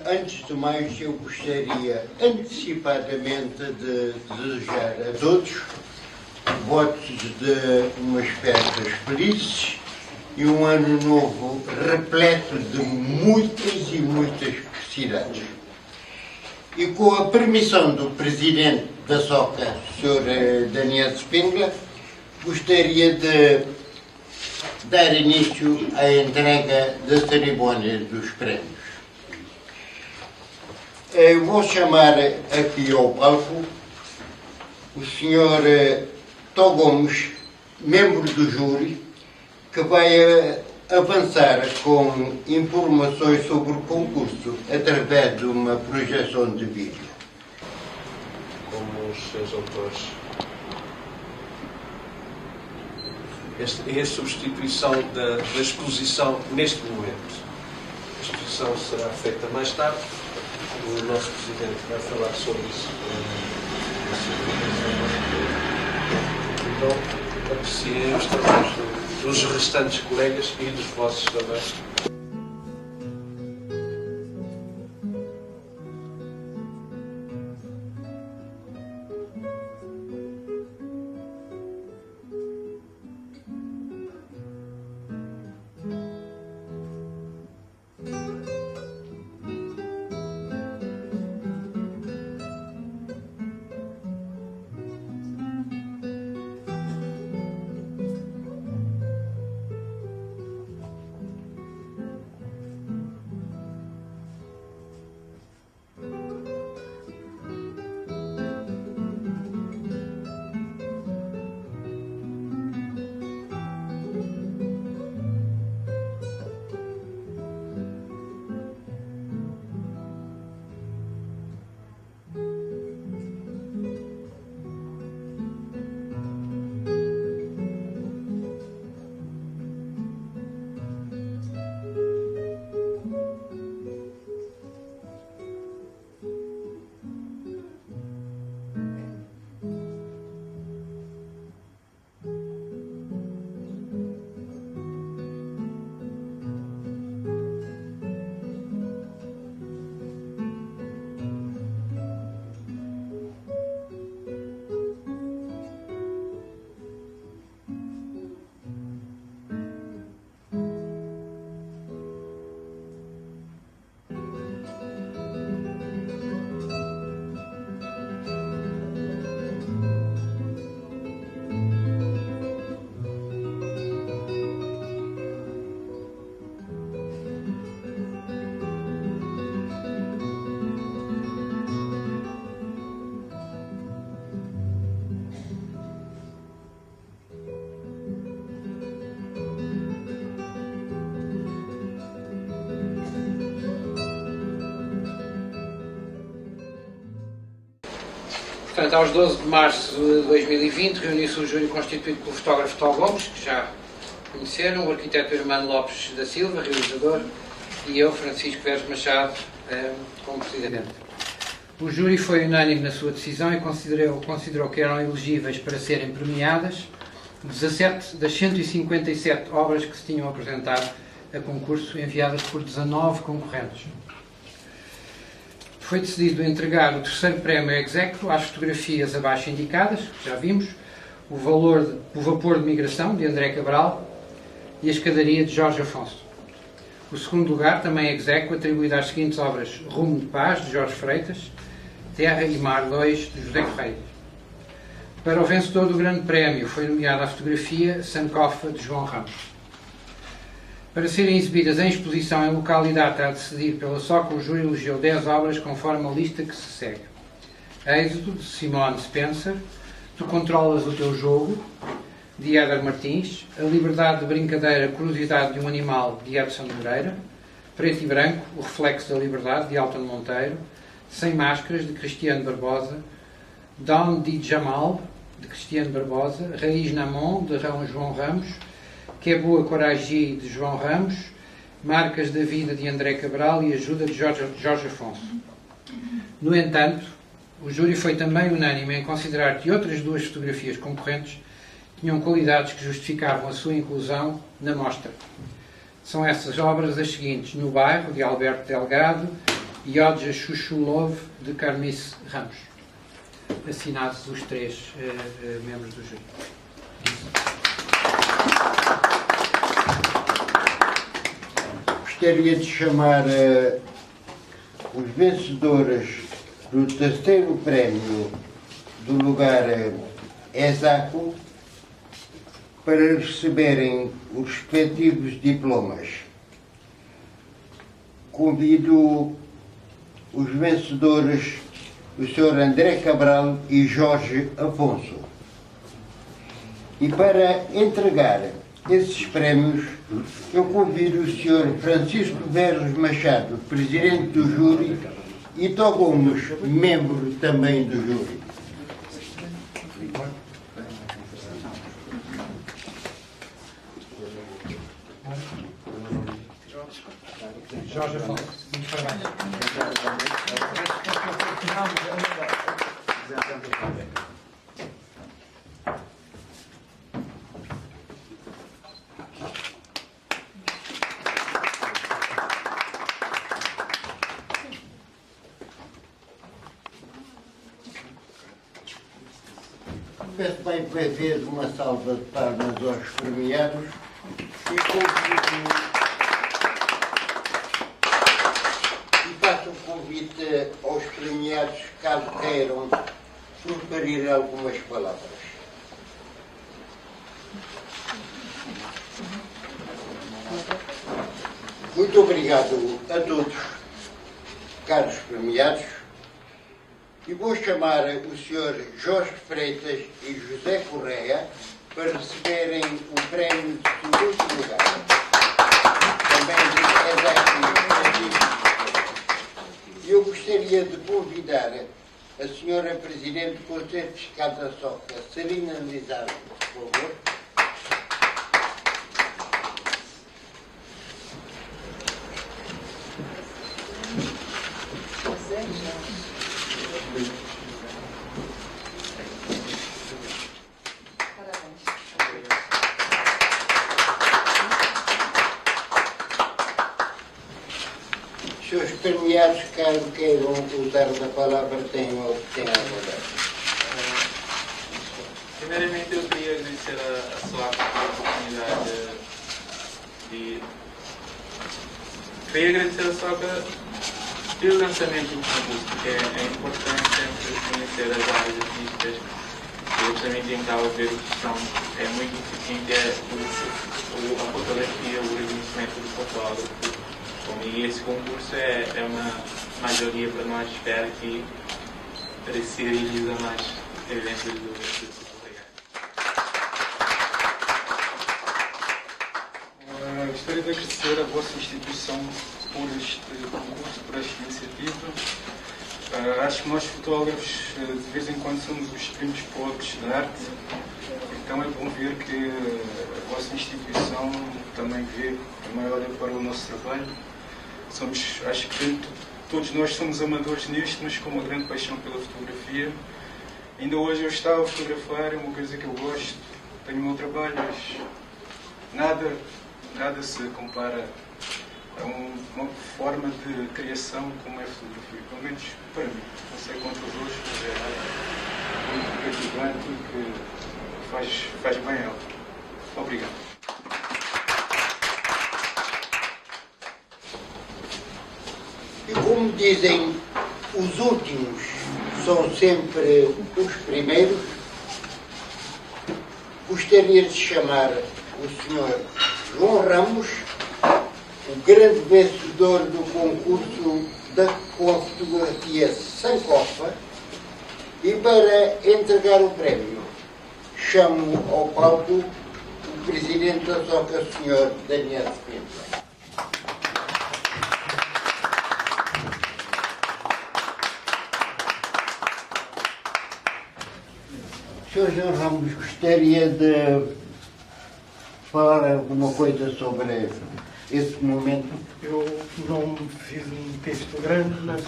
Antes de mais, eu gostaria antecipadamente de desejar a todos votos de umas festas felizes e um ano novo repleto de muitas e muitas felicidades. E com a permissão do Presidente da SOCA, Sr. Daniel Spengler, gostaria de dar início à entrega da cerimónia dos prémios. Eu vou chamar aqui ao palco o Sr. Tó Gomes, membro do júri, que vai avançar com informações sobre o concurso através de uma projeção de vídeo. Como os seus autores. É a substituição da exposição neste momento. A exposição será feita mais tarde. O nosso Presidente vai falar sobre isso. Então, apreciem os trabalhos dos restantes colegas e dos vossos também. Portanto, aos 12 de março de 2020, reuniu-se o júri constituído pelo fotógrafo Tó Gomes, que já conheceram, o arquiteto Hermano Lopes da Silva, realizador, e eu, Francisco Veres Machado, como presidente. O júri foi unânime na sua decisão e considerou que eram elegíveis para serem premiadas 17 das 157 obras que se tinham apresentado a concurso, enviadas por 19 concorrentes. Foi decidido entregar o terceiro prémio ex aequo às fotografias abaixo indicadas, que já vimos, o Vapor de Migração, de André Cabral, e a Escadaria, de Jorge Afonso. O segundo lugar, também ex aequo, atribuído às seguintes obras: Rumo de Paz, de Jorge Freitas, Terra e Mar 2, de José Correia. Para o vencedor do grande prémio foi nomeada a fotografia Sankofa, de João Ramos. Para serem exibidas em exposição em local e data a decidir pela SOCA, o júri elegeu 10 obras conforme a lista que se segue: Êxodo, de Simone Spencer, Tu Controlas o Teu Jogo, de Éder Martins, A Liberdade de Brincadeira, Curiosidade de um Animal, de Edson Moreira, Preto e Branco, O Reflexo da Liberdade, de Alton Monteiro, Sem Máscaras, de Cristiano Barbosa, Down de Jamal, de Cristiano Barbosa, Raiz Namon, de João Ramos, Que é Boa Coragem, de João Ramos, Marcas da Vida, de André Cabral e Ajuda, de Jorge Afonso. No entanto, o júri foi também unânime em considerar que outras duas fotografias concorrentes tinham qualidades que justificavam a sua inclusão na mostra. São essas obras as seguintes: No Bairro, de Alberto Delgado, e Odja Chuchulov, de Carmice Ramos. Assinados os três membros do júri. Gostaria de chamar os vencedores do terceiro prémio do lugar Exaco para receberem os respectivos diplomas. Convido os vencedores, o Sr. André Cabral e Jorge Afonso. E para entregar esses prémios, eu convido o Sr. Francisco Verros Machado, presidente do júri, e Tó Gomes, membro também do júri. Jorge Afonso, muito parabéns. Peço bem para ver uma salva de palmas aos premiados e convido. Faço um convite aos premiados, caso queiram, proferir algumas palavras. Muito obrigado a todos, caros premiados, e vou chamar o Sr. Jorge Freitas e José Correia para receberem o prémio de segundo lugar. Também é daqui. Eu gostaria de convidar a Sra. Presidente do Conselho Fiscal da SOCA, Celina Lizardo, por favor. Os premiados, caso queiram usar da palavra, tenham a vontade. Primeiramente, eu queria agradecer a SOAC pela oportunidade de... Queria agradecer a SOAC pelo lançamento do concurso, porque é importante sempre conhecer as áreas artísticas. Eu também tentava ver o que são. É muito importante a fotografia, o reconhecimento do fotógrafo. E esse concurso é uma maioria para nós, espero que se realiza mais eventos do Gostaria de agradecer a vossa instituição por este concurso, por esta iniciativa. Acho que nós fotógrafos de vez em quando somos os primos pobres da arte, então é bom ver que a vossa instituição também olha para o nosso trabalho. Acho que todos nós somos amadores nisto, mas com uma grande paixão pela fotografia. Ainda hoje eu estava a fotografar, é uma coisa que eu gosto, tenho o meu trabalho, mas nada se compara a uma forma de criação como é a fotografia, pelo menos para mim. Não sei quanto aos outros, mas é muito cativante e que faz bem ela. Obrigado. E como dizem, os últimos são sempre os primeiros, gostaria de chamar o Sr. João Ramos, o grande vencedor do concurso da fotografia Sankofa, e para entregar o prémio, chamo ao palco o Presidente da SOCA, Sr. Daniel Pinto. Sr. João Ramos, gostaria de falar alguma coisa sobre esse momento? Eu não fiz um texto grande, mas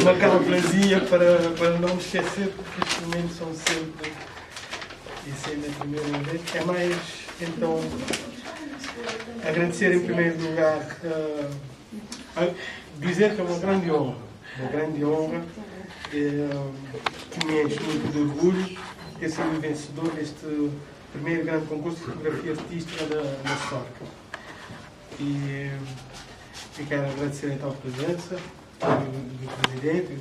uma calculazinha para não me esquecer, porque estes momentos são sempre, e sendo a primeira vez, é mais, então, Agradecer em primeiro lugar, dizer que é uma grande honra que me enche muito de orgulho ter sido vencedor deste primeiro grande concurso de fotografia artística da SOCA. E quero agradecer então a presença do Presidente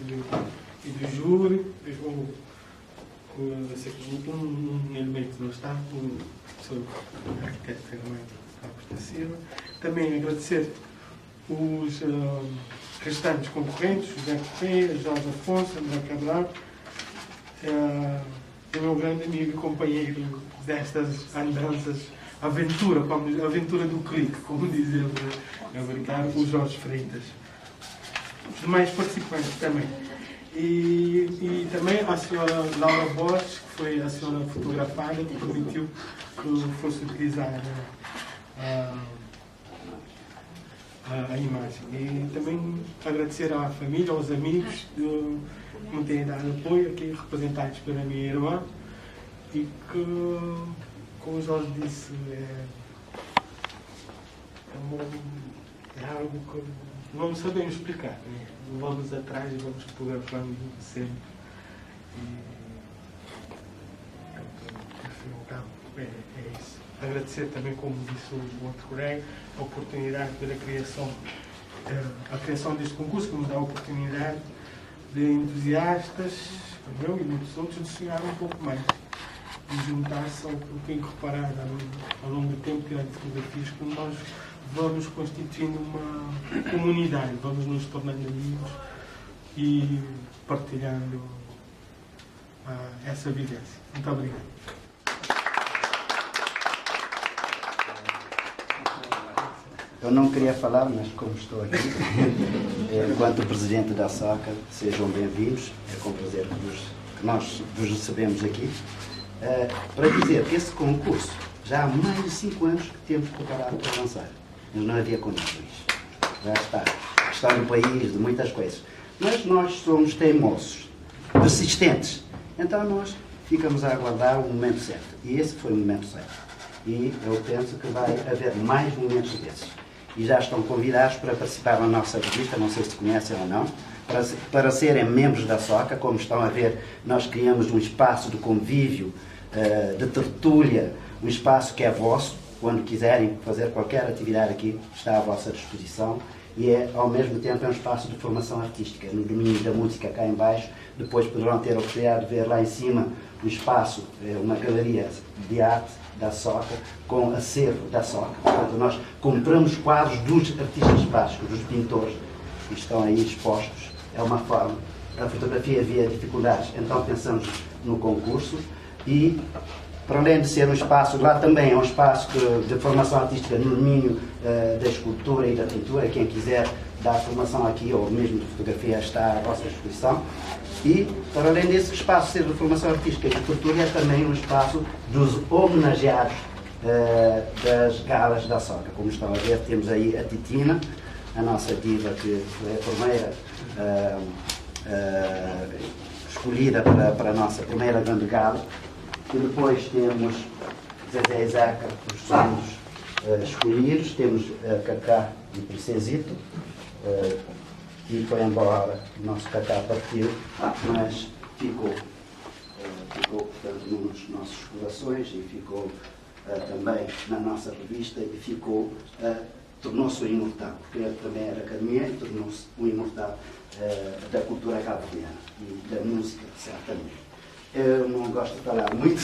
e do júri, um elemento que não está, o professor arquiteto Fernando Campos da Silva. Também agradecer os restantes concorrentes, José Correia, Jorge Afonso, André Cabral, o meu grande amigo e companheiro destas andanças, aventura do clique, como diz ele, a brincar, o Jorge Freitas. Os demais participantes também. E também a senhora Laura Borges, que foi a senhora fotografada, que permitiu que fosse utilizada a imagem. E também agradecer à família, aos amigos que me têm dado apoio aqui, representados pela minha irmã, e que, como o Jorge disse, é algo que não sabemos explicar, né? Vamos atrás e vamos fotografando sempre. É isso. Agradecer também, como disse o outro colega, a oportunidade pela criação deste concurso, que nos dá a oportunidade de entusiastas, como eu e muitos outros, de sonhar um pouco mais, de juntar-se ao que tenho reparado ao longo do tempo, tirando fotografias, que nós vamos constituindo uma comunidade, vamos nos tornando amigos e partilhando essa vivência. Muito obrigado. Eu não queria falar, mas como estou aqui, enquanto Presidente da SOCA, sejam bem-vindos. É com prazer que nós vos recebemos aqui. Para dizer que esse concurso, já há mais de 5 anos que temos preparado para lançar, mas não havia condições. Já está. A questão do país, de muitas coisas. Mas nós somos teimosos, persistentes. Então nós ficamos a aguardar o momento certo. E esse foi o momento certo. E eu penso que vai haver mais momentos desses. E já estão convidados para participar na nossa revista, não sei se conhecem ou não, para serem membros da SOCA. Como estão a ver, nós criamos um espaço de convívio, de tertúlia, um espaço que é vosso. Quando quiserem fazer qualquer atividade aqui, está à vossa disposição. E ao mesmo tempo é um espaço de formação artística, no domínio da música cá em baixo. Depois poderão ter a oportunidade de ver lá em cima um espaço, uma galeria de arte da SOCA, com acervo da SOCA. Portanto, nós compramos quadros dos artistas plásticos, dos pintores, que estão aí expostos. É uma forma. A fotografia havia dificuldades, então pensamos no concurso. E, para além de ser um espaço, lá também é um espaço de formação artística no domínio da escultura e da pintura. Quem quiser dar formação aqui, ou mesmo de fotografia, está à vossa disposição. E, para além desse espaço ser de formação artística e de cultura, é também um espaço dos homenageados das galas da SOCA. Como estão a ver, temos aí a Titina, a nossa diva, que foi a primeira escolhida para a nossa primeira grande gala. E depois temos Zezé e Zeca, os segundos escolhidos. Temos Cacá e Princesito, que foi embora, o nosso Cacá partiu, mas ficou, portanto, nos nossos corações e ficou também na nossa revista e tornou-se um imortal, porque ele também era academia e tornou-se um imortal da cultura cabo-verdiana e da música, certamente. Eu não gosto de falar muito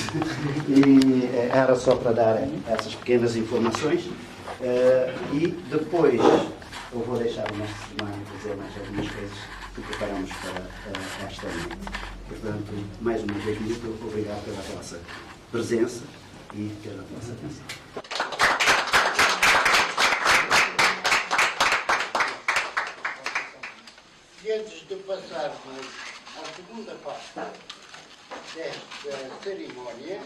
e era só para dar essas pequenas informações. E depois eu vou deixar o mestre Semana dizer mais algumas coisas que preparamos para esta noite. Portanto, mais uma vez, muito obrigado pela vossa presença e pela vossa atenção. E antes de passarmos à segunda parte desta cerimónia,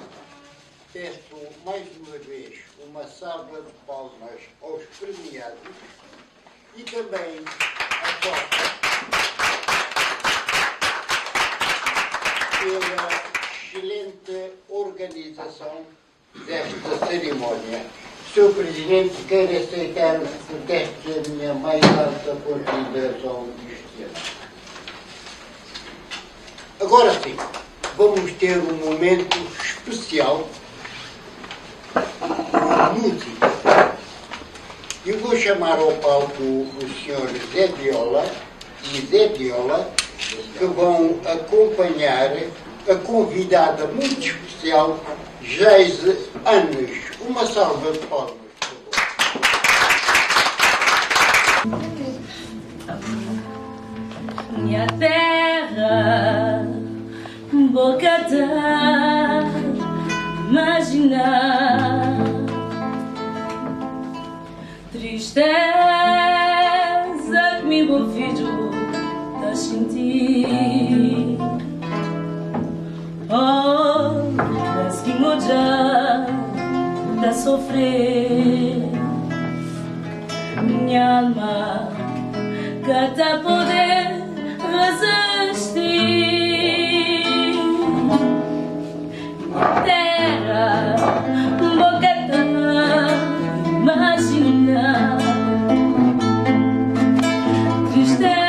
peço mais uma vez uma salva de palmas aos premiados e também à SOCA pela excelente organização desta cerimónia. Sr. Presidente, quero aceitar os protestos da minha mais alta consideração deste ano. Agora sim, vamos ter um momento especial de música. Eu vou chamar ao palco o Sr. Zé Viola e Zé Viola, que vão acompanhar a convidada muito especial, Geise Anes. Uma salva de palmas, por favor. Minha terra, boca da imaginar, tristeza que me filho tá sentir. Oh, mas que moja tá sofrer, minha alma cada poder resistir. Minha terra, boca da imaginar, tristeza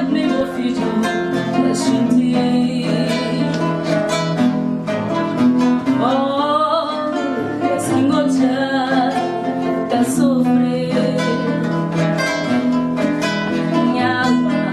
que meu filho vai sentir. Oh, assim goja tá sofrer, minha alma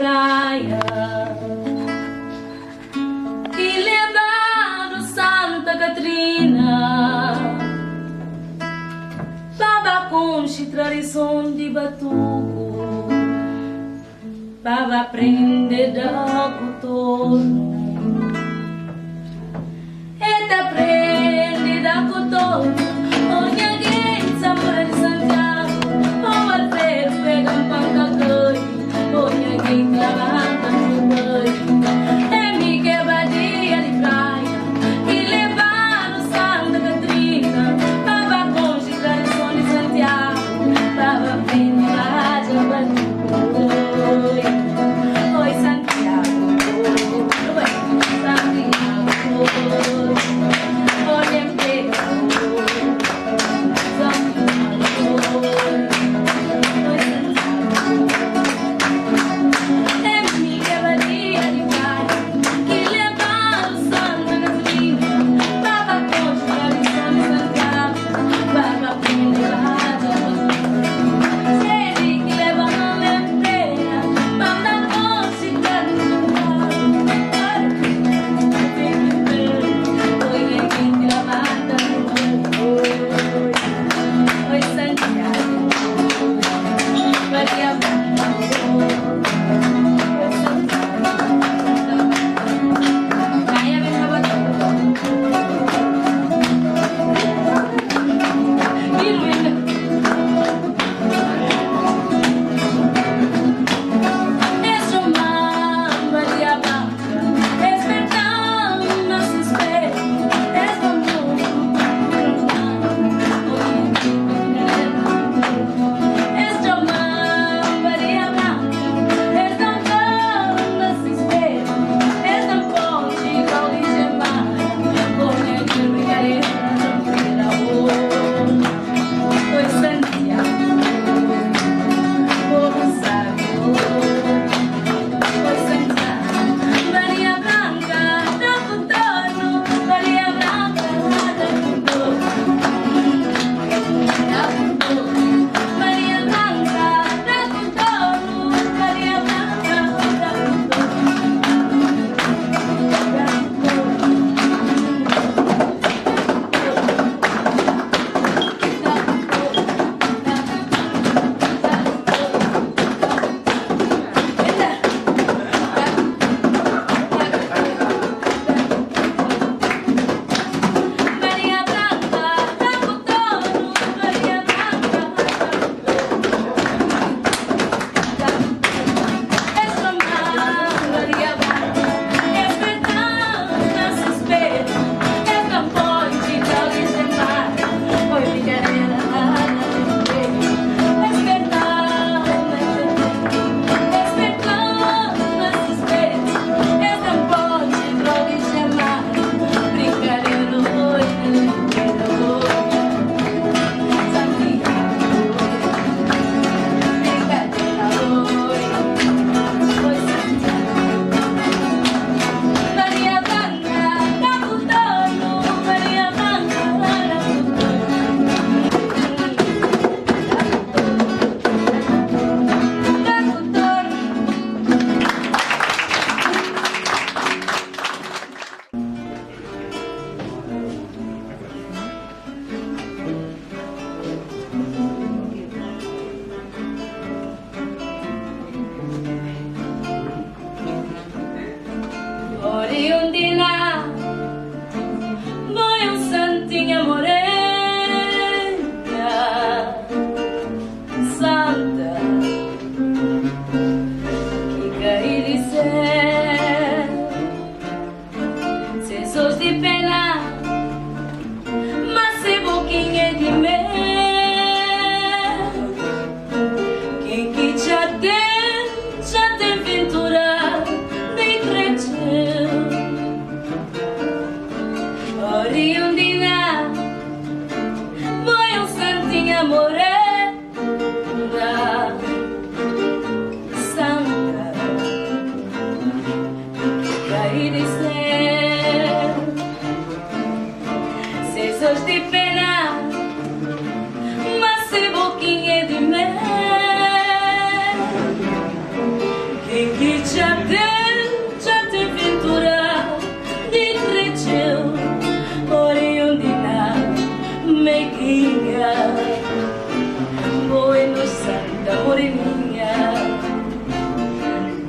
praia e levaram Santa Catrina, baba conche tradição de batuco, baba aprender da cotorno, e da aprende da cotorno. Onha gente Samora de Santiago, o alfeiro pega um pancacanho, onha gente lavanta no banho, é me quebradia de praia e levaram Santa Catrina, baba conche tradição de Santiago, baba aprende lá de Batuco. Oi Santiago, oi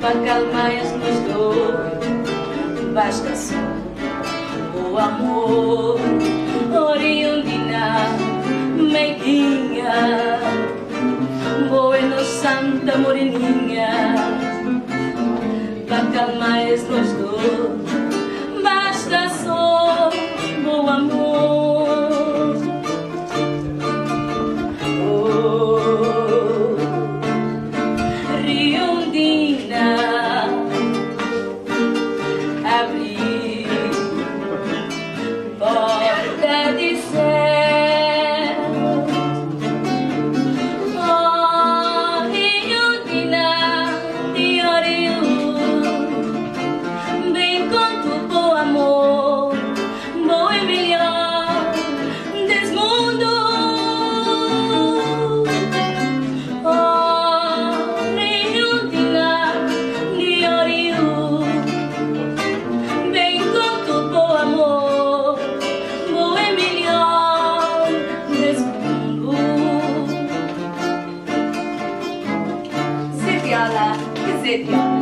para calmar nos dois. Basta só o amor, oriundina, meiguinha, bueno santa moreninha, para calmar nos dois. Basta só o amor. Oh, Riondina, abri porta de céu. Oh, Riondina, de Oriu, bem conto bom amor, bom e melhor desse mundo. Oh, Riondina, de Oriu, bem conto bom amor, bom e melhor desse mundo. Setiola, que setiola.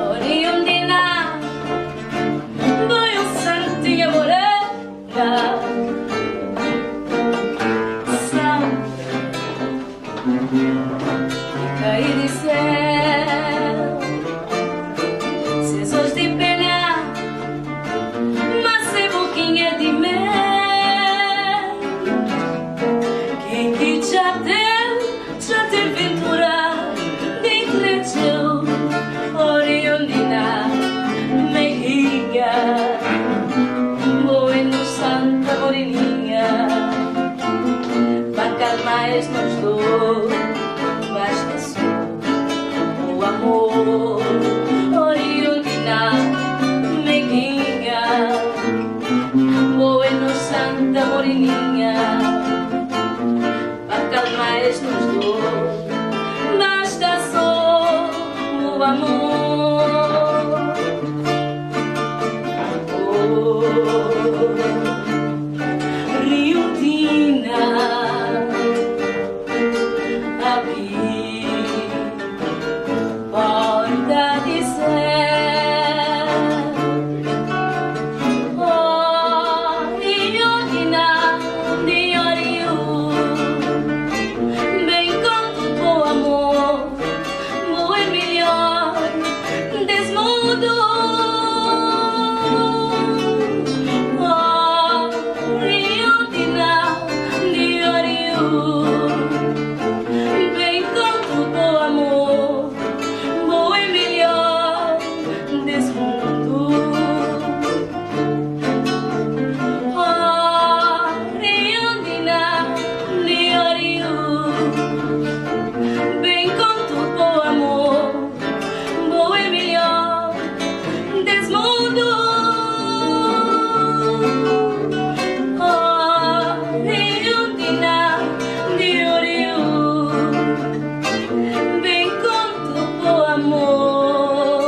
Oriundina, vai um santinho morena, são e cair de céu, sesos de pena, mas é boquinha de mel. Quem que já tem ventura de cresceu. Oriundina, meiguinha, bueno santa moreninha, para calmar nos dois. Basta só o amor. Oriundina, meiguinha, bueno santa moreninha, para calmar nos dois. Basta só o amor. Oh, Riondina, abri porta de céu. Oh, Riondina, de Oriu, bem conto bom amor, bom e melhor desse mundo. Oh, Riondina, de Oriu, bem conto bom amor, bom e melhor desse mundo. Oh, Riondina, de Oriu, bem conto bom amor, bom e melhor desse mundo. Oh, Riondina, de Oriu, bem conto bom amor,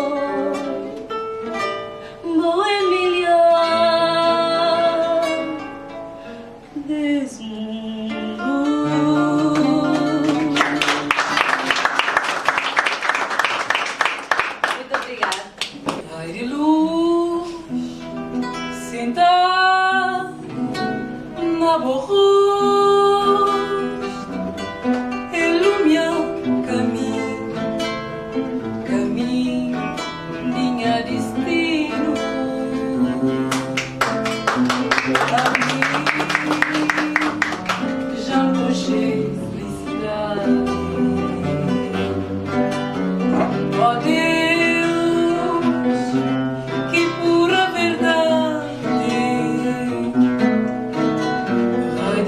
bom e melhor desse mundo. Muito obrigada. Ai de luz, sentar na borrocha, ilumina caminho, minha destino. A mim já puxei felicidade. Ó Deus, que pura verdade. Ai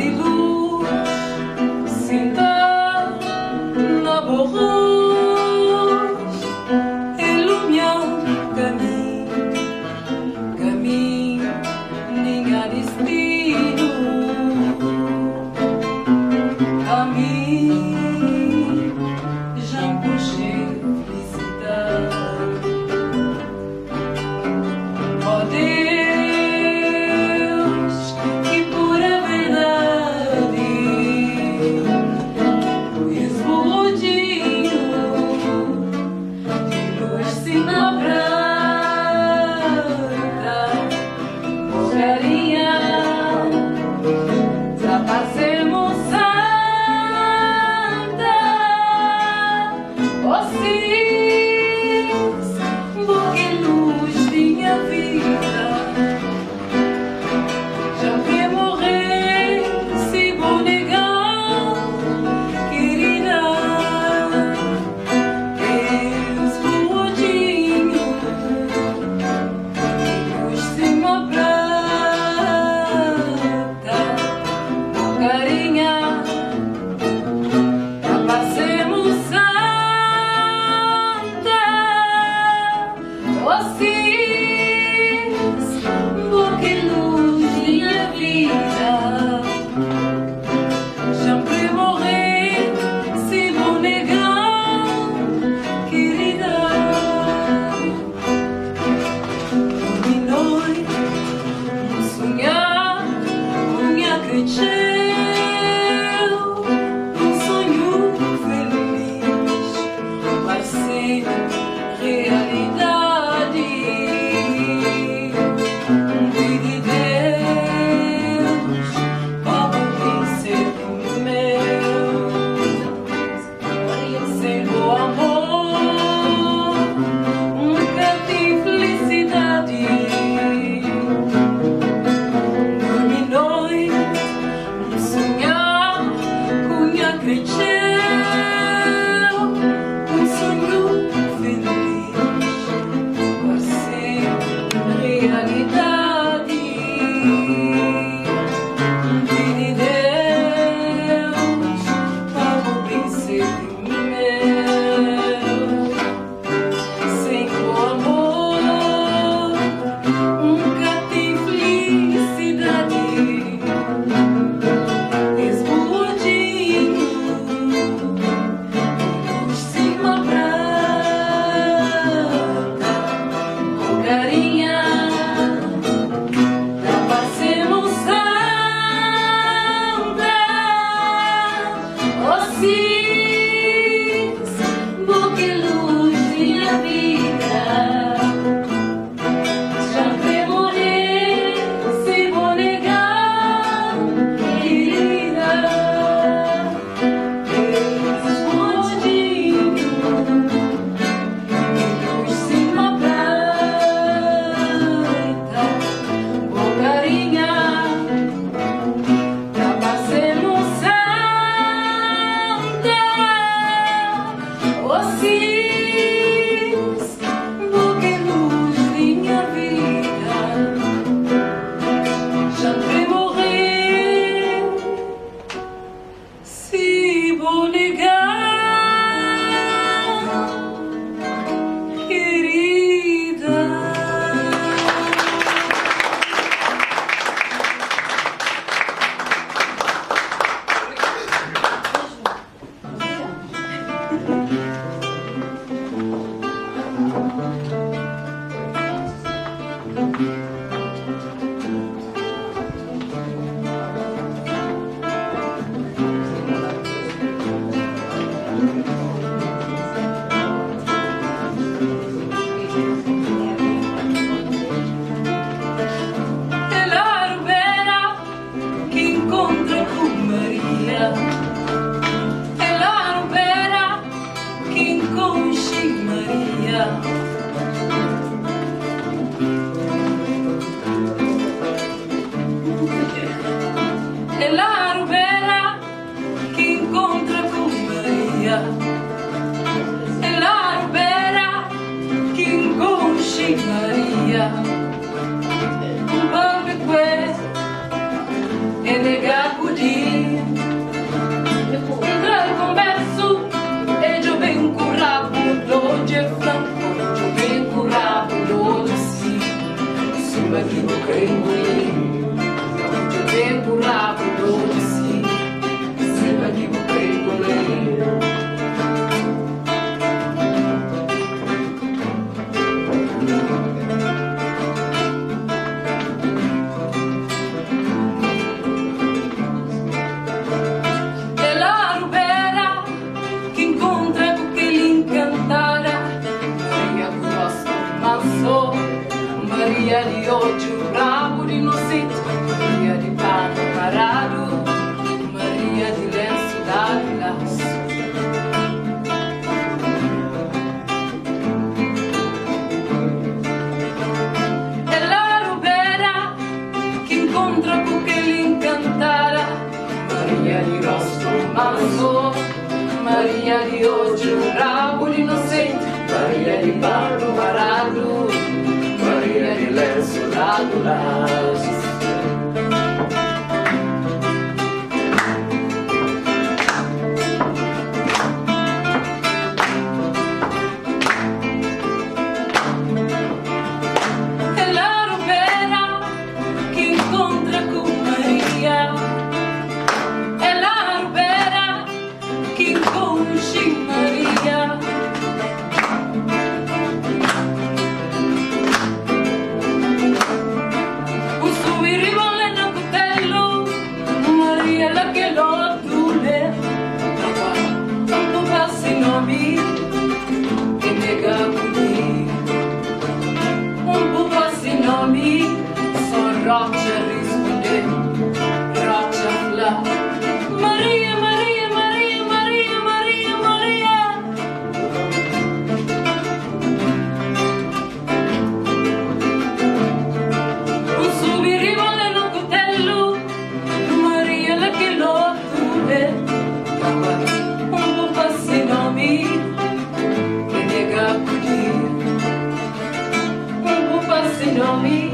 ensinou-me,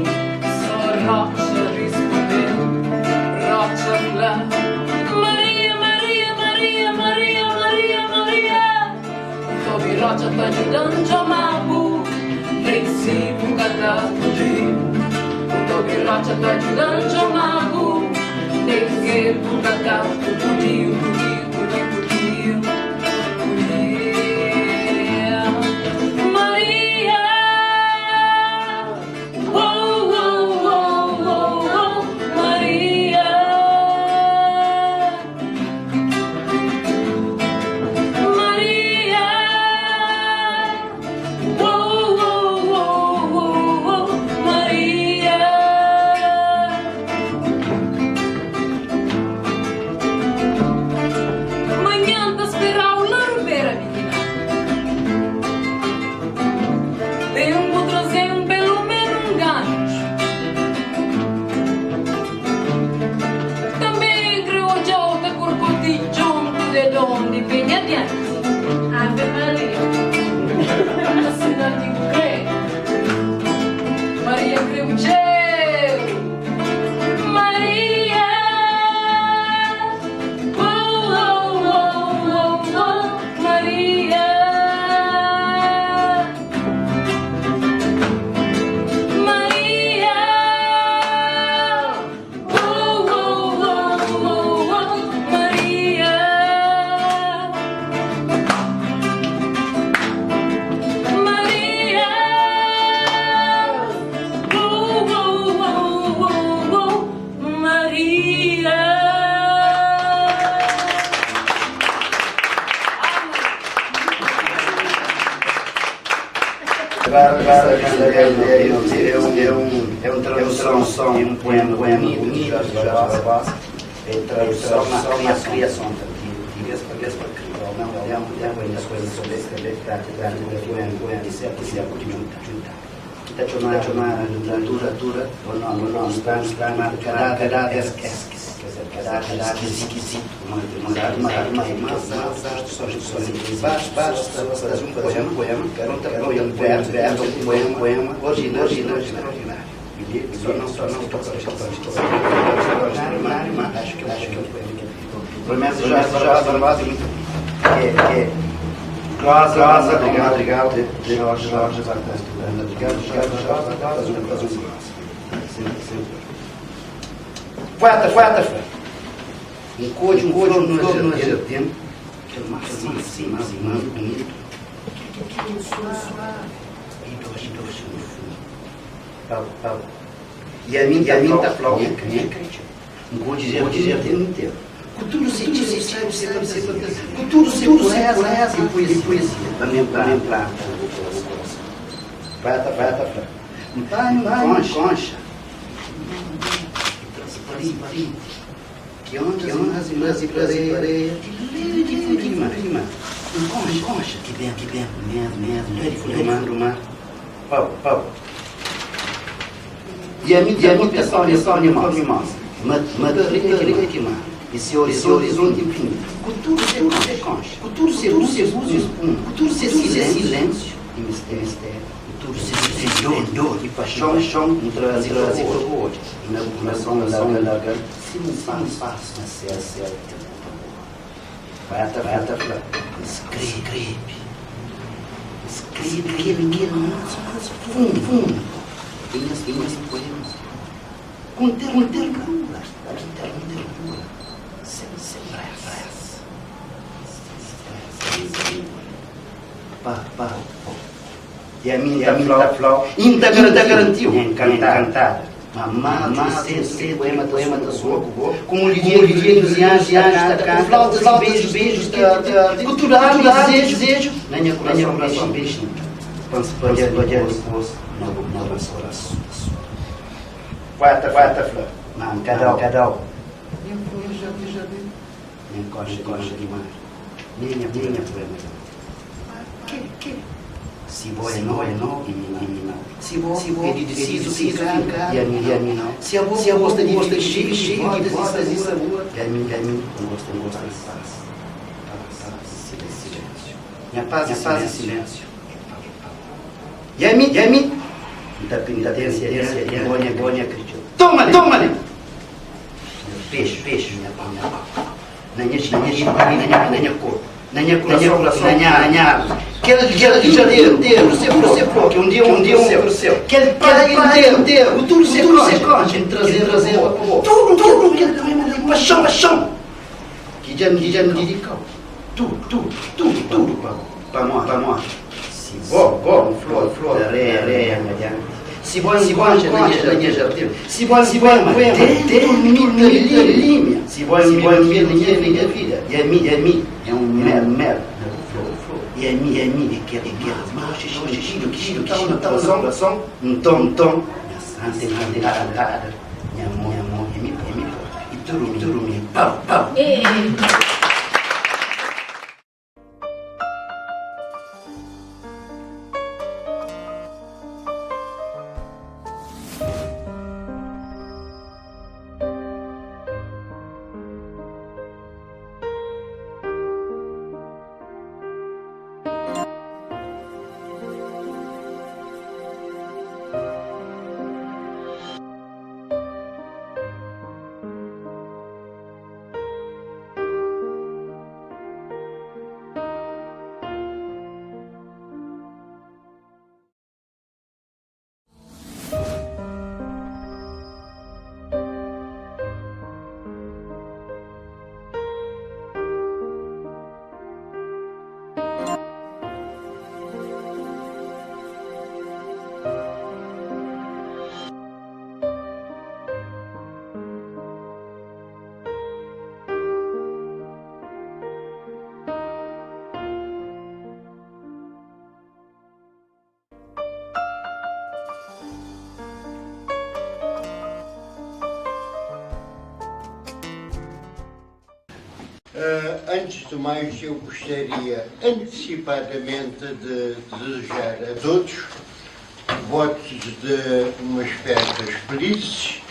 só rocha respondeu, rocha flá. Maria, Maria, Maria, Maria, Maria, Maria, Tobi rocha tá ajudando a mabu, princípio cada dia. Tobi rocha tá ajudando a mabu, tem que cada dia. Ave Maria, assim não digo que Maria creu Maria, oh, oh, oh, oh, oh, Maria, Maria, oh, oh, oh, oh, oh, Maria. É uma tradução de um poema bonito de Jorge Vaz, é tradução na criação, tivesse para criar, não é as coisas sobre esse que poema, isso é juntar. Kita cuma literatura, ou não, estamos cada esquece. Cada esquisito, uma um poema original. Só não acho que é um poema. Promessa já é Rosa, obrigado, Jorge, Fata. Um code no jardim, que é mais bonito. E a minha está flor, um code de jardim inteiro. Cultura científica, cultura e poesia. Também para Fata. Concha. Transparente. Que ondas e prazer. Rima. Concha. Que bem. Merda. Pau. E a minha só animal. Matrica. Esse horizonte infinito. Cultura ser concha. Cultura ser silêncio e mistério. Cultura ser dor e paixão. Um transe para o outro. Na população larga. Se não faz na certa. Fata. Escreve que mais fundo. Linhas poemas. Com ternura. Sem pressa. Pá. E a minha flor ainda garantiu. Encantada. Mamá, cedo, poema da sua boca. Como lhe entusiasta da casa. Flautas, beijos, cultural, desejo. Nenha coração, beijo. Pança, poço. Não, coração. Fata, flor. Não, cadal. Nem coxa demais. Minha poema. Que? Se boa é não, e mim não. Se boa, ele decidiu ficar, e a mim não. Se a boa gosta de cheio de voltas e sabor, e a mim não gosta de paz. Silêncio. Minha paz é silêncio. E a mim, da penitência de Gonha Cristo. Toma-lhe! Peixe, minha pau. Nanha corpo. Nanha coração. Aquele jardim inteiro, que um dia cresceu. Aquele praia inteiro, tudo se concha, trazer para o povo. Tudo, aquele também, paixão. Que já me dedicou. Tudo, para nós. Se bom, flor, areia, mediante. Se bom, nanha jardim. Se bom, dentro minha linha. Se bom, minha vida. E a mim, é um mel. E a mim, que coração, tom, antenada, minha mão, e tudo, minha pau. Antes de mais, eu gostaria antecipadamente de desejar a todos votos de umas festas felizes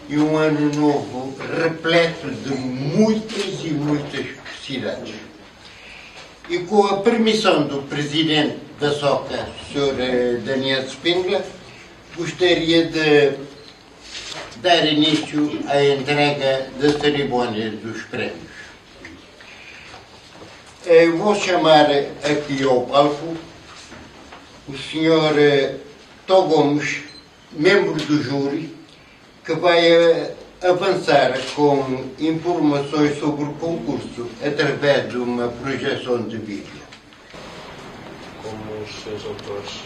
e um ano novo repleto de muitas e muitas felicidades. E com a permissão do Presidente da SOCA, Sr. Daniel Spindler, gostaria de dar início à entrega da cerimónia dos prémios. Eu vou chamar aqui ao palco o Sr. Tó Gomes, membro do júri, que vai avançar com informações sobre o concurso através de uma projeção de vídeo. Como os seus autores.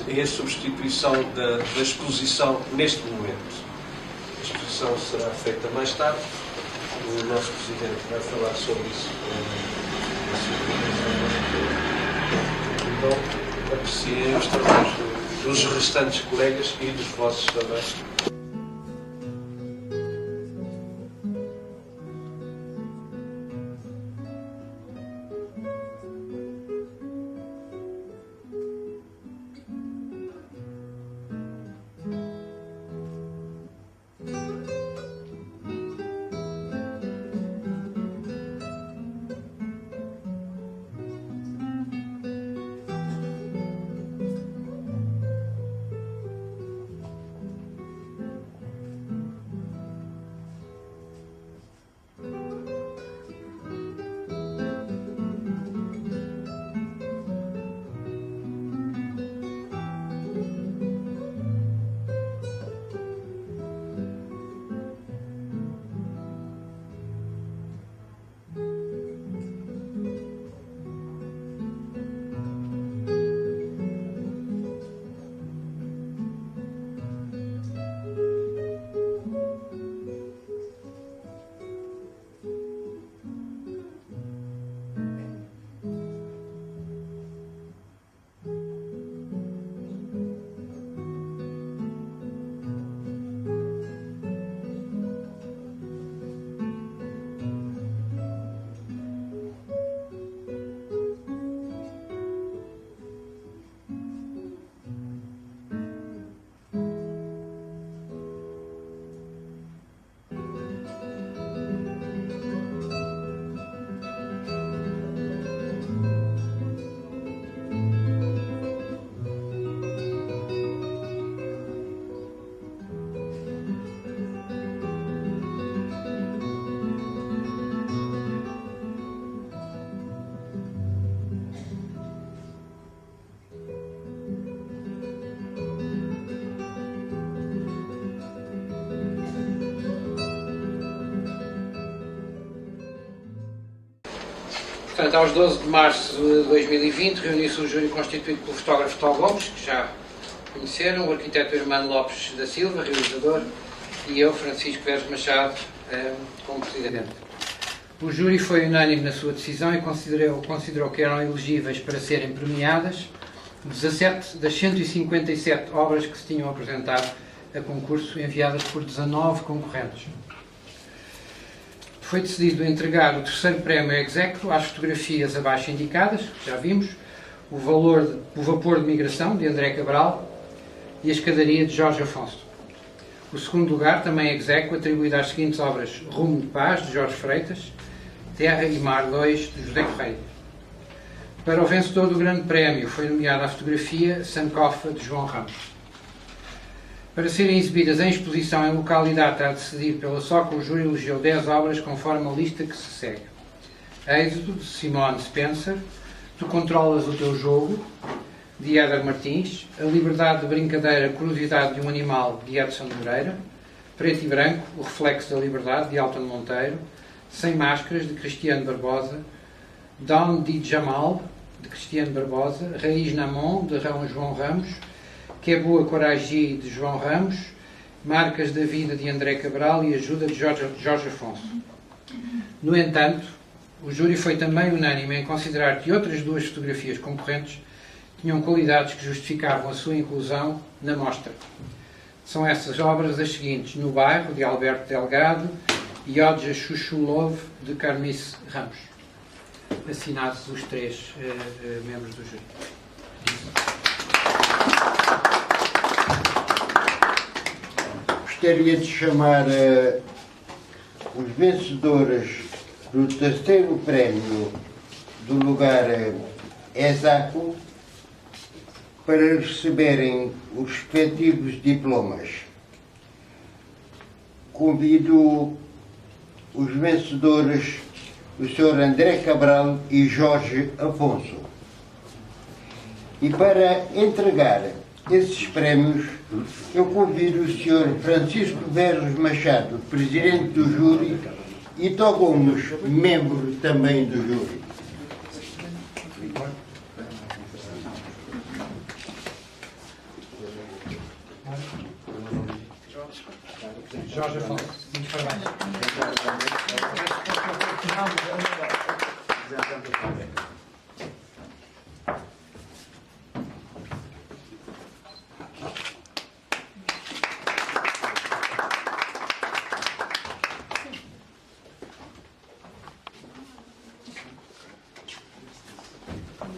É a substituição da exposição neste momento. A exposição será feita mais tarde. O nosso Presidente vai falar sobre isso. Então, apreciem os trabalhos dos restantes colegas e dos vossos também. Portanto, aos 12 de março de 2020, reuniu-se o júri constituído pelo fotógrafo Tó Gomes, que já conheceram, o arquiteto Hermano Lopes da Silva, realizador, e eu, Francisco Pérez Machado, como presidente. O júri foi unânime na sua decisão e considerou que eram elegíveis para serem premiadas 17 das 157 obras que se tinham apresentado a concurso, enviadas por 19 concorrentes. Foi decidido entregar o terceiro prémio exequo às fotografias abaixo indicadas, que já vimos, o Vapor de Migração, de André Cabral, e a Escadaria, de Jorge Afonso. O segundo lugar, também exequo, atribuído às seguintes obras: Rumo de Paz, de Jorge Freitas, Terra e Mar 2, de José Correia. Para o vencedor do grande prémio foi nomeada a fotografia Sankofa, de João Ramos. Para serem exibidas em exposição em local e data a decidir pela SOCA, o júri elegeu 10 obras conforme a lista que se segue: Êxodo, de Simone Spencer, Tu Controlas o Teu Jogo, de Éder Martins, A Liberdade de Brincadeira, Curiosidade de um Animal, de Edson Moreira, Preto e Branco, O Reflexo da Liberdade, de Alton Monteiro, Sem Máscaras, de Cristiano Barbosa, Down de Jamal, de Cristiano Barbosa, Raiz Namon, de João Ramos, Que é Boa Coragem, de João Ramos, Marcas da Vida, de André Cabral e Ajuda, de Jorge Afonso. No entanto, o júri foi também unânime em considerar que outras duas fotografias concorrentes tinham qualidades que justificavam a sua inclusão na mostra. São essas obras as seguintes: No Bairro, de Alberto Delgado, e Odja Chuchulov, de Carmice Ramos. Assinados os três membros do júri. Gostaria de chamar os vencedores do terceiro prémio do lugar Exaco para receberem os respectivos diplomas. Convido os vencedores, o Sr. André Cabral e Jorge Afonso. E para entregar esses prémios, eu convido o Sr. Francisco Pérez Machado, presidente do júri, e Tó Gomes, membro também do júri. Jorge Afonso, muitos parabéns.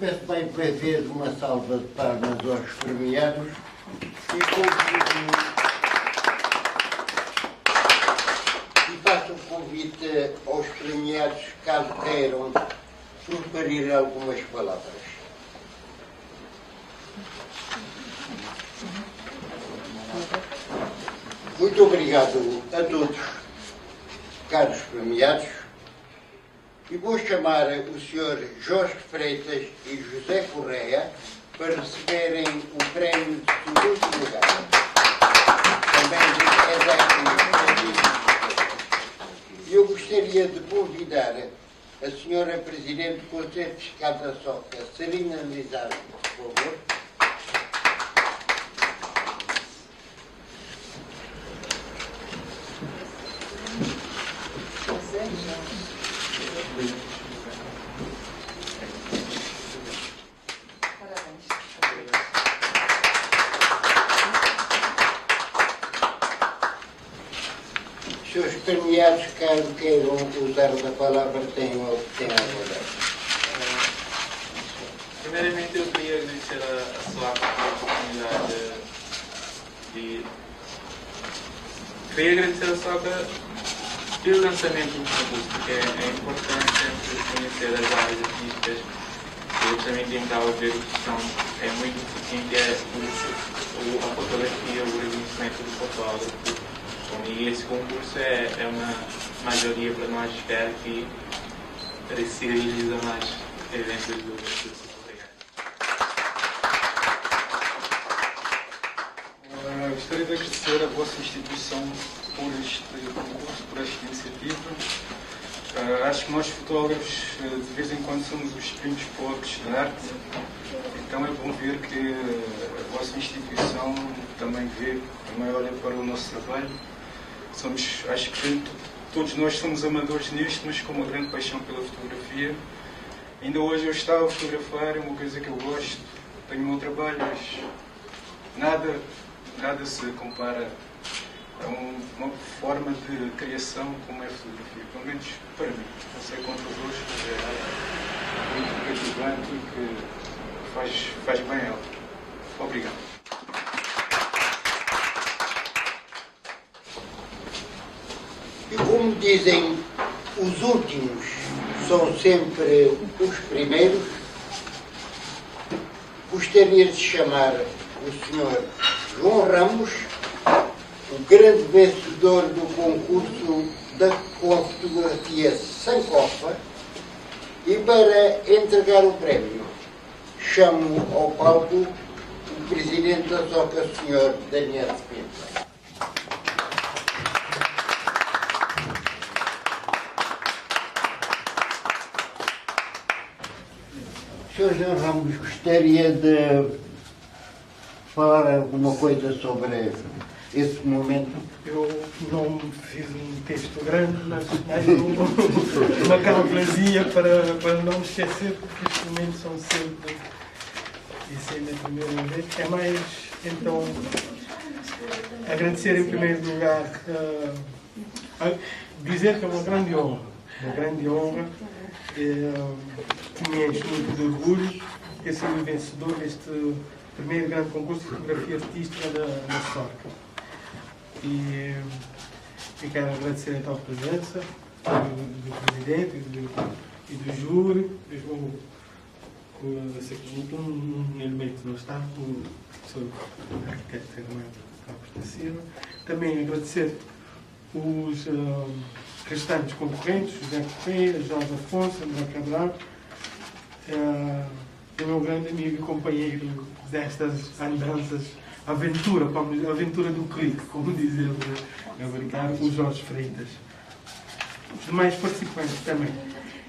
Peço bem para ver uma salva de palmas aos premiados e faço um convite aos premiados, caso queiram, proferir algumas palavras. Muito obrigado a todos, caros premiados, e vou chamar o Sr. Jorge Freitas e José Correia para receberem o prémio de segundo lugar. Também é eu gostaria de convidar a Sra. Presidente do Conselho Fiscal da SOCA, Celina Lizardo, por favor. Os premiados, caso queiram usar da palavra, têm a palavra. Primeiramente, eu queria agradecer a SOCA pela oportunidade de... Queria agradecer a SOCA pelo lançamento do concurso, porque é importante sempre conhecer as áreas artísticas. Eu também tentava ver o que são, é muito importante, a fotografia, o reconhecimento do fotógrafo. E esse concurso é uma maioria para nós. Espero que se realiza mais eventos do curso. Gostaria de agradecer a vossa instituição por este concurso, por esta iniciativa. Acho que nós fotógrafos de vez em quando somos os primos pobres da arte, então é bom ver que a vossa instituição também olha para o nosso trabalho. Acho que todos nós somos amadores nisto, mas com uma grande paixão pela fotografia. Ainda hoje eu estava a fotografar, é uma coisa que eu gosto, tenho o meu trabalho, mas nada se compara a uma forma de criação como é a fotografia, pelo menos para mim. Não sei quanto aos outros, mas é muito cativante e que faz bem a ela. Obrigado. E como dizem, os últimos são sempre os primeiros, gostaria de chamar o Sr. João Ramos, o grande vencedor do concurso com fotografia sem copa, e para entregar o prémio chamo ao palco o Presidente da SOCA, Sr. Daniel Pinto. Sr. João Ramos, gostaria de falar alguma coisa sobre esse momento? Eu não fiz um texto grande, mas uma calculazinha para não me esquecer, porque estes momentos são sempre, isso ainda é a primeira vez. É mais, então, agradecer em primeiro lugar, dizer que é uma grande honra, que me enche muito de orgulho ter sido vencedor deste primeiro grande concurso de fotografia artística da SOCA. E quero agradecer então a presença do Presidente e do júri, mesmo eu sei que um elemento não está, o professor arquiteto também está por cima. Também agradecer os restantes concorrentes, José Correia, Jorge Afonso, André Cabral, o meu grande amigo e companheiro destas andanças, aventura do clique, como diz ele, o Jorge Freitas. Os demais participantes também.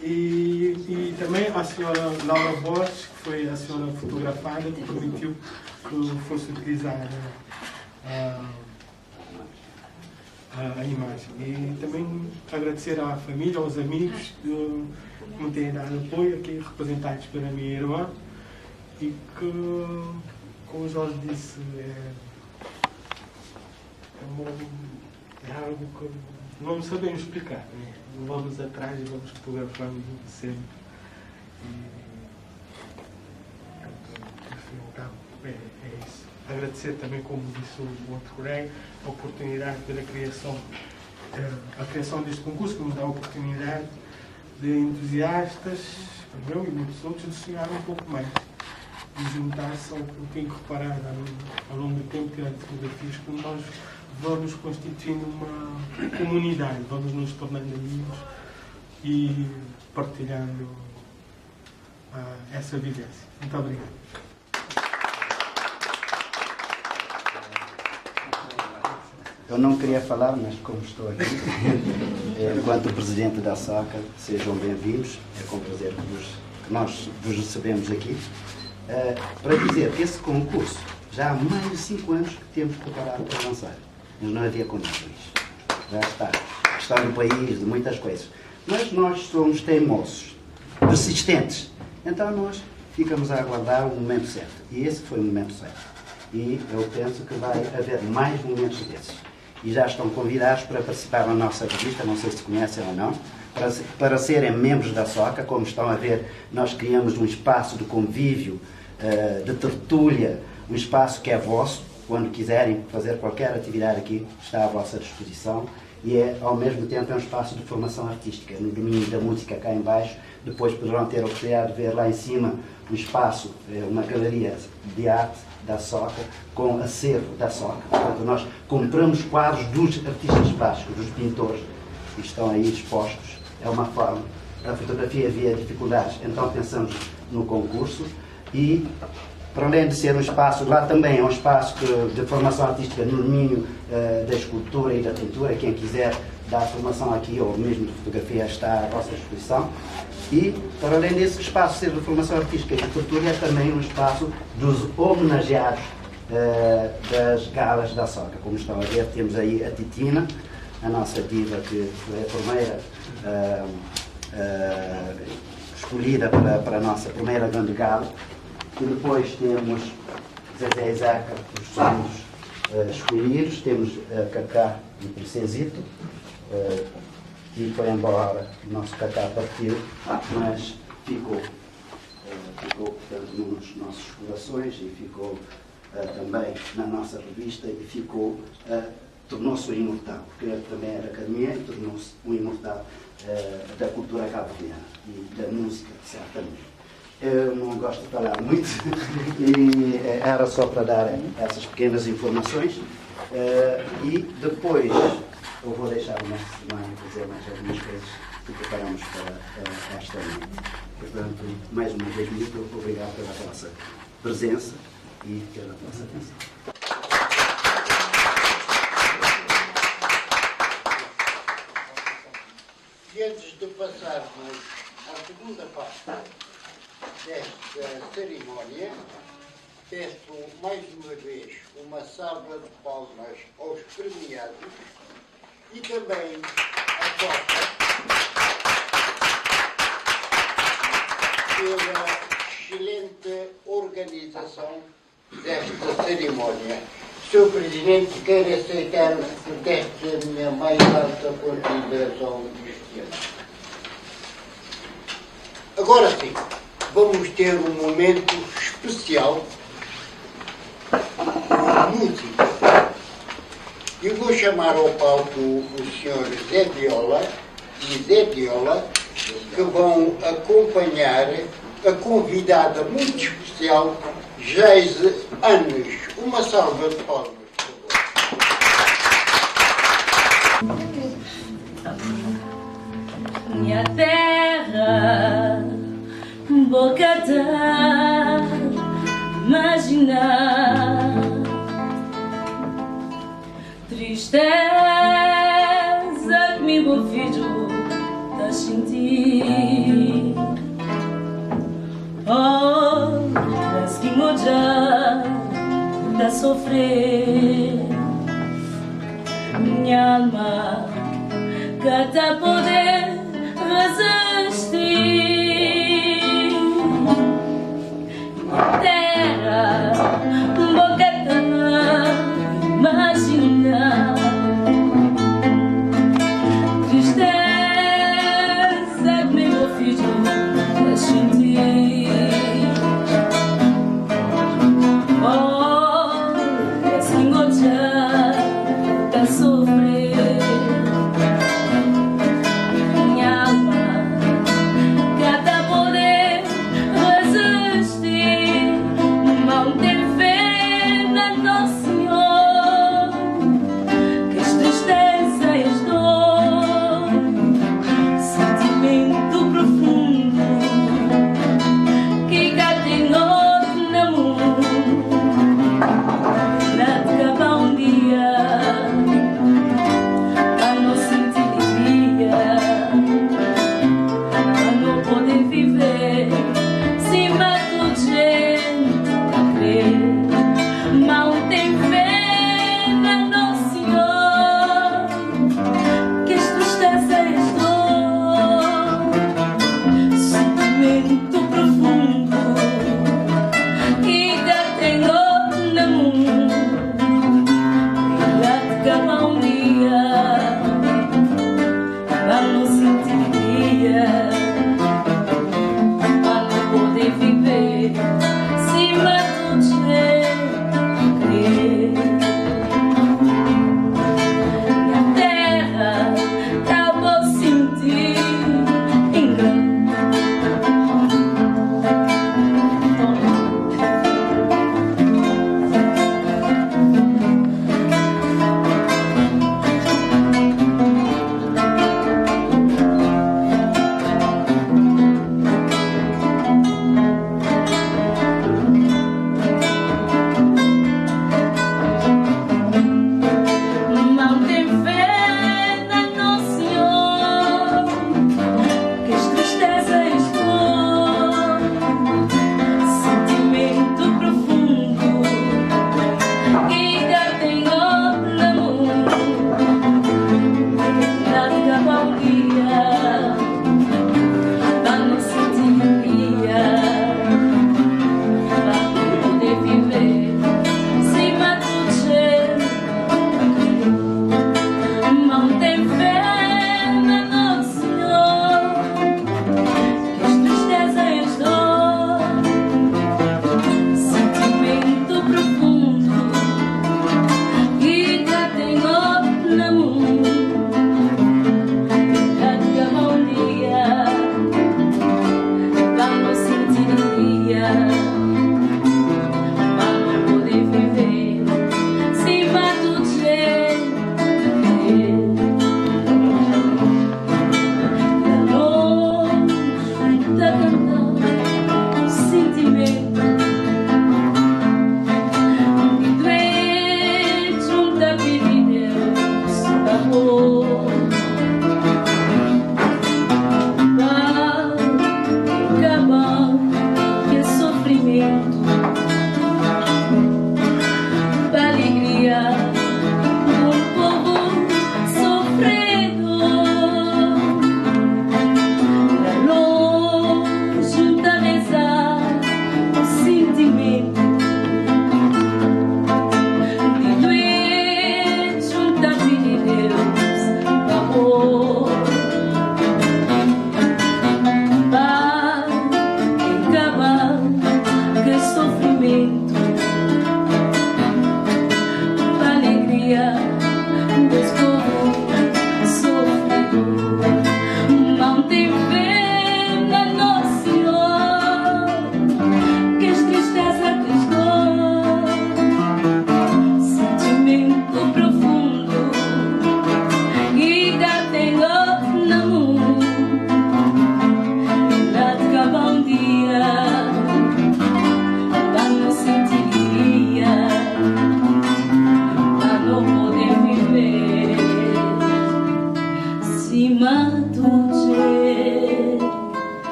E também a senhora Laura Borges, que foi a senhora fotografada, que permitiu que fosse utilizada a imagem. E também agradecer à família, aos amigos que me têm dado apoio aqui, representados pela minha irmã, e que, como o Jorge disse, é algo que não sabemos explicar, né? Vamos atrás e vamos fotografando sempre. É isso. Agradecer também, como disse o outro colega, a oportunidade pela criação deste concurso, que nos dá a oportunidade de entusiastas, eu e muitos outros, de sonhar um pouco mais, de juntar-se ao que tenho reparado ao longo do tempo, tirar fotografias, como nós vamos constituindo uma comunidade, vamos nos tornando amigos e partilhando essa vivência. Muito obrigado. Eu não queria falar, mas como estou aqui, enquanto Presidente da SOCA, sejam bem-vindos. É com prazer que nós vos recebemos aqui. Para dizer que esse concurso, já há mais de 5 anos que temos preparado para lançar, mas não havia condições. Já está. Está no país de muitas coisas. Mas nós somos teimosos, persistentes. Então nós ficamos a aguardar o momento certo. E esse foi o momento certo. E eu penso que vai haver mais momentos desses. E já estão convidados para participar na nossa revista, não sei se conhecem ou não, para serem membros da SOCA. Como estão a ver, nós criamos um espaço de convívio, de tertúlia, um espaço que é vosso. Quando quiserem fazer qualquer atividade aqui, está à vossa disposição. E ao mesmo tempo é um espaço de formação artística, no domínio da música cá em baixo. Depois poderão ter a oportunidade de ver lá em cima um espaço, uma galeria de arte da SOCA, com acervo da SOCA. Portanto, nós compramos quadros dos artistas plásticos, dos pintores, que estão aí expostos. É uma forma. A fotografia havia dificuldades, então pensamos no concurso e, para além de ser um espaço, lá também é um espaço de formação artística no domínio da escultura e da pintura. Quem quiser da formação aqui, ou mesmo de fotografia, está à vossa disposição. E, para além desse espaço ser de formação artística e de cultura, é também um espaço dos homenageados das galas da Soca. Como estão a ver, temos aí a Titina, a nossa diva que foi a primeira escolhida para a nossa primeira grande gala. E depois temos Zezé e Zeca, os segundos escolhidos. Temos Cacá e Princesito, que foi embora, o nosso Cacá partiu, mas ficou portanto, nos nossos corações e ficou também na nossa revista e tornou-se um imortal, porque ele também era academia e tornou-se um imortal da cultura cabo-verdiana e da música, certamente. Eu não gosto de falar muito e era só para dar essas pequenas informações. E depois eu vou deixar o mestre semana dizer mais algumas coisas que preparamos para esta noite. Portanto, mais uma vez, muito obrigado pela vossa presença e pela vossa atenção. E antes de passarmos à segunda parte desta cerimónia, peço mais uma vez uma salva de palmas aos premiados e também à Soca pela excelente organização desta cerimónia. Sr. Presidente, quero aceitar desta minha mais alta consideração deste ano. Agora sim, vamos ter um momento especial de música. Eu vou chamar ao palco o Sr. Zé Viola e Zé Viola, que vão acompanhar a convidada muito especial, Geise Anos. Uma salva de palmas, por favor. Minha terra, boca da imaginar, tristeza que meu filho tá sentindo. Oh, mas que moja tá sofrer, minha alma cada poder resistir. Terra, boca da imaginar, tristeza que meu filho tá sentindo. Oh, esse moja tá sofrer, minha alma cada poder resistir.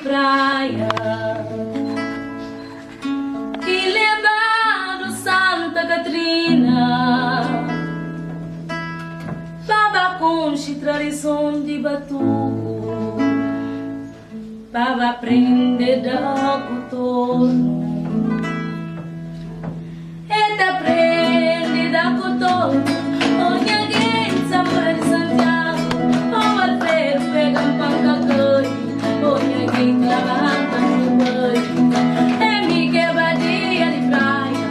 praia e levado Santa Catrina, baba conche tradição de batuco, baba aprender da cotorno, et aprende da cotorno, onde alguém samba de Santiago, o alfeiro pega um pancacoi, onde alguém levanta no banho, é me quebradia de praia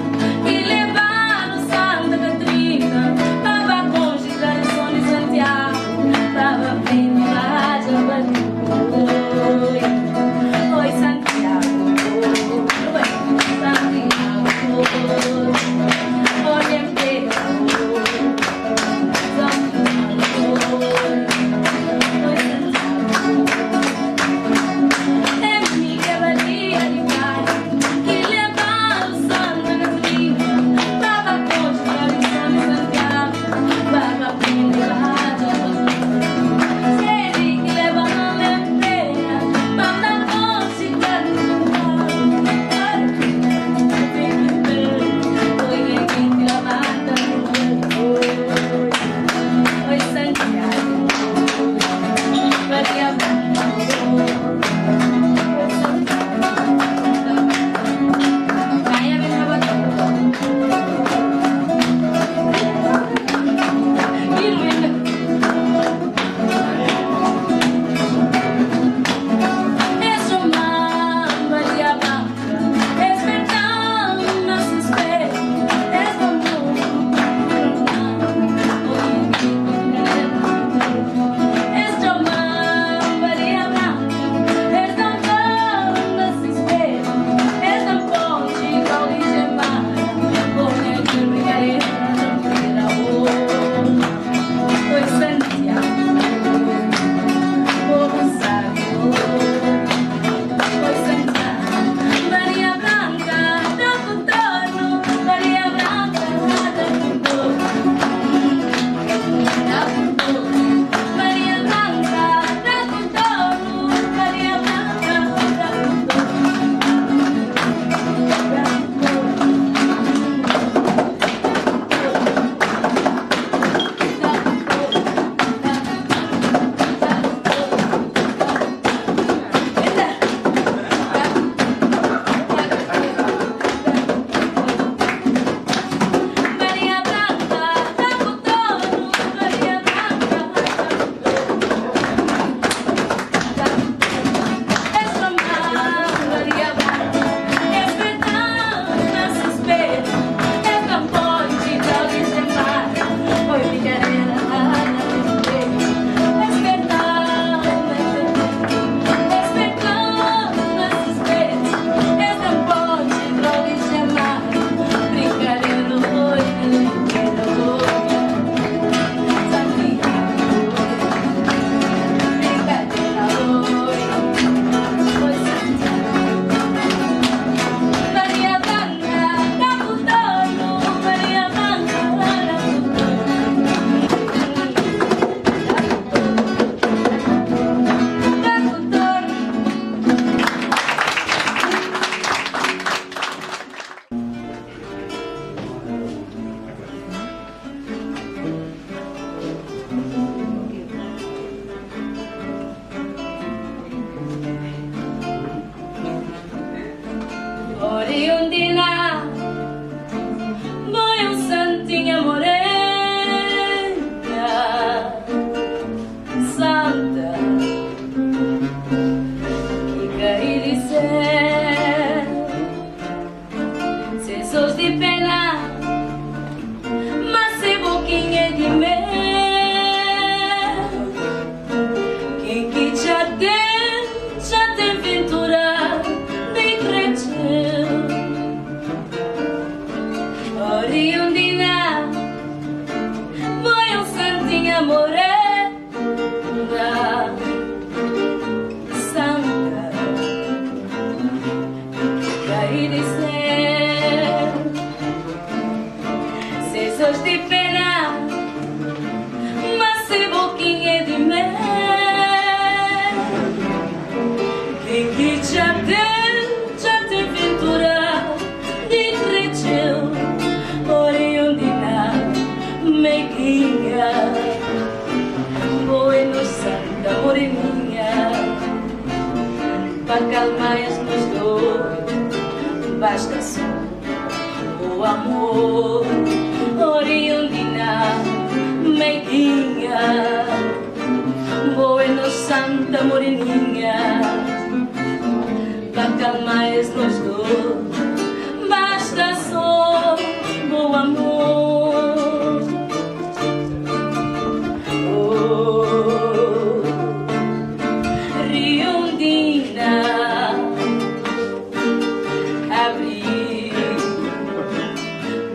e levar no Santa Catrina, baba conche tradição de Santiago, baba aprende da Oi, Santiago, para calmar nos dois. Basta só o amor, oriundina, meiguinha, bueno, santa moreninha, para calmar nos dois. Basta só o amor. Oh, Riondina, abri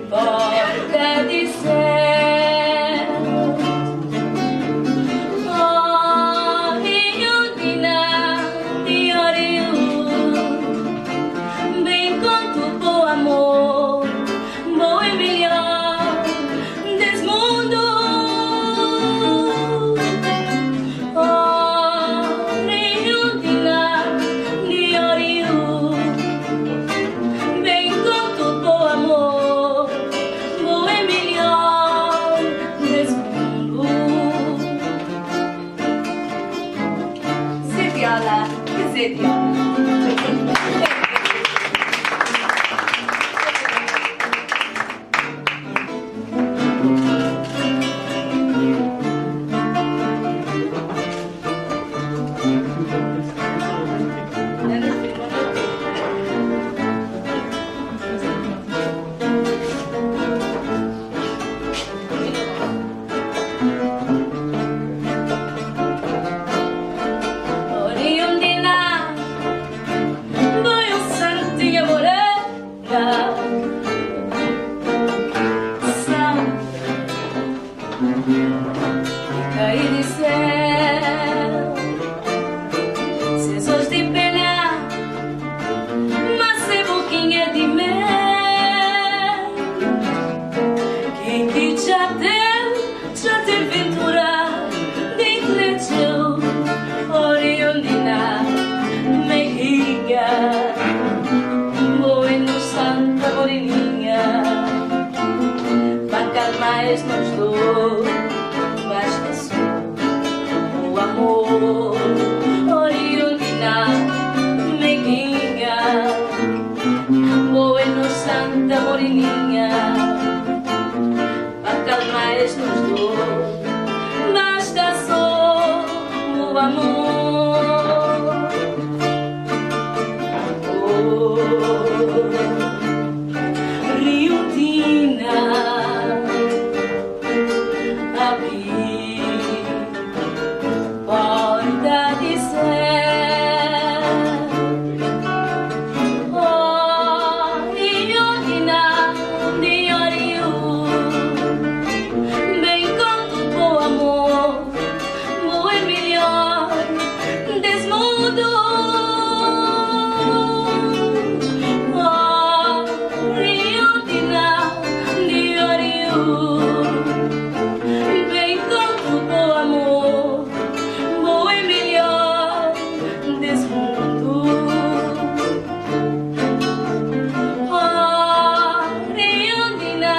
porta de céu. Oh, Riondina, de Oriú, bem com tu bom amor, bom e melhor desse mundo. Oh, Riondina, de Oriú, bem com tu bom amor, bom e melhor desse mundo. Se viola, que se viola. Oriundina, voy un santinha morena, samba, caí de céu, sesos de pena, mas é boquinha de mel. Quem que já tem ventura dentro de teu, Oriundina, meiguinha, bueno, santa moreninha, para calmar nos dois. Basta só o amor, Oriundina, meiguinha, bueno, santa moreninha, para calmar nos dois. Basta só o amor. Oh, Riondina, abri porta de céu. Oh, Riondina, de Oriú, bem com tu bom amor, bom e melhor desse mundo. Oh, Riondina, de Oriú, bem com tu bom amor, bom e melhor desse mundo. Oh, Riondina,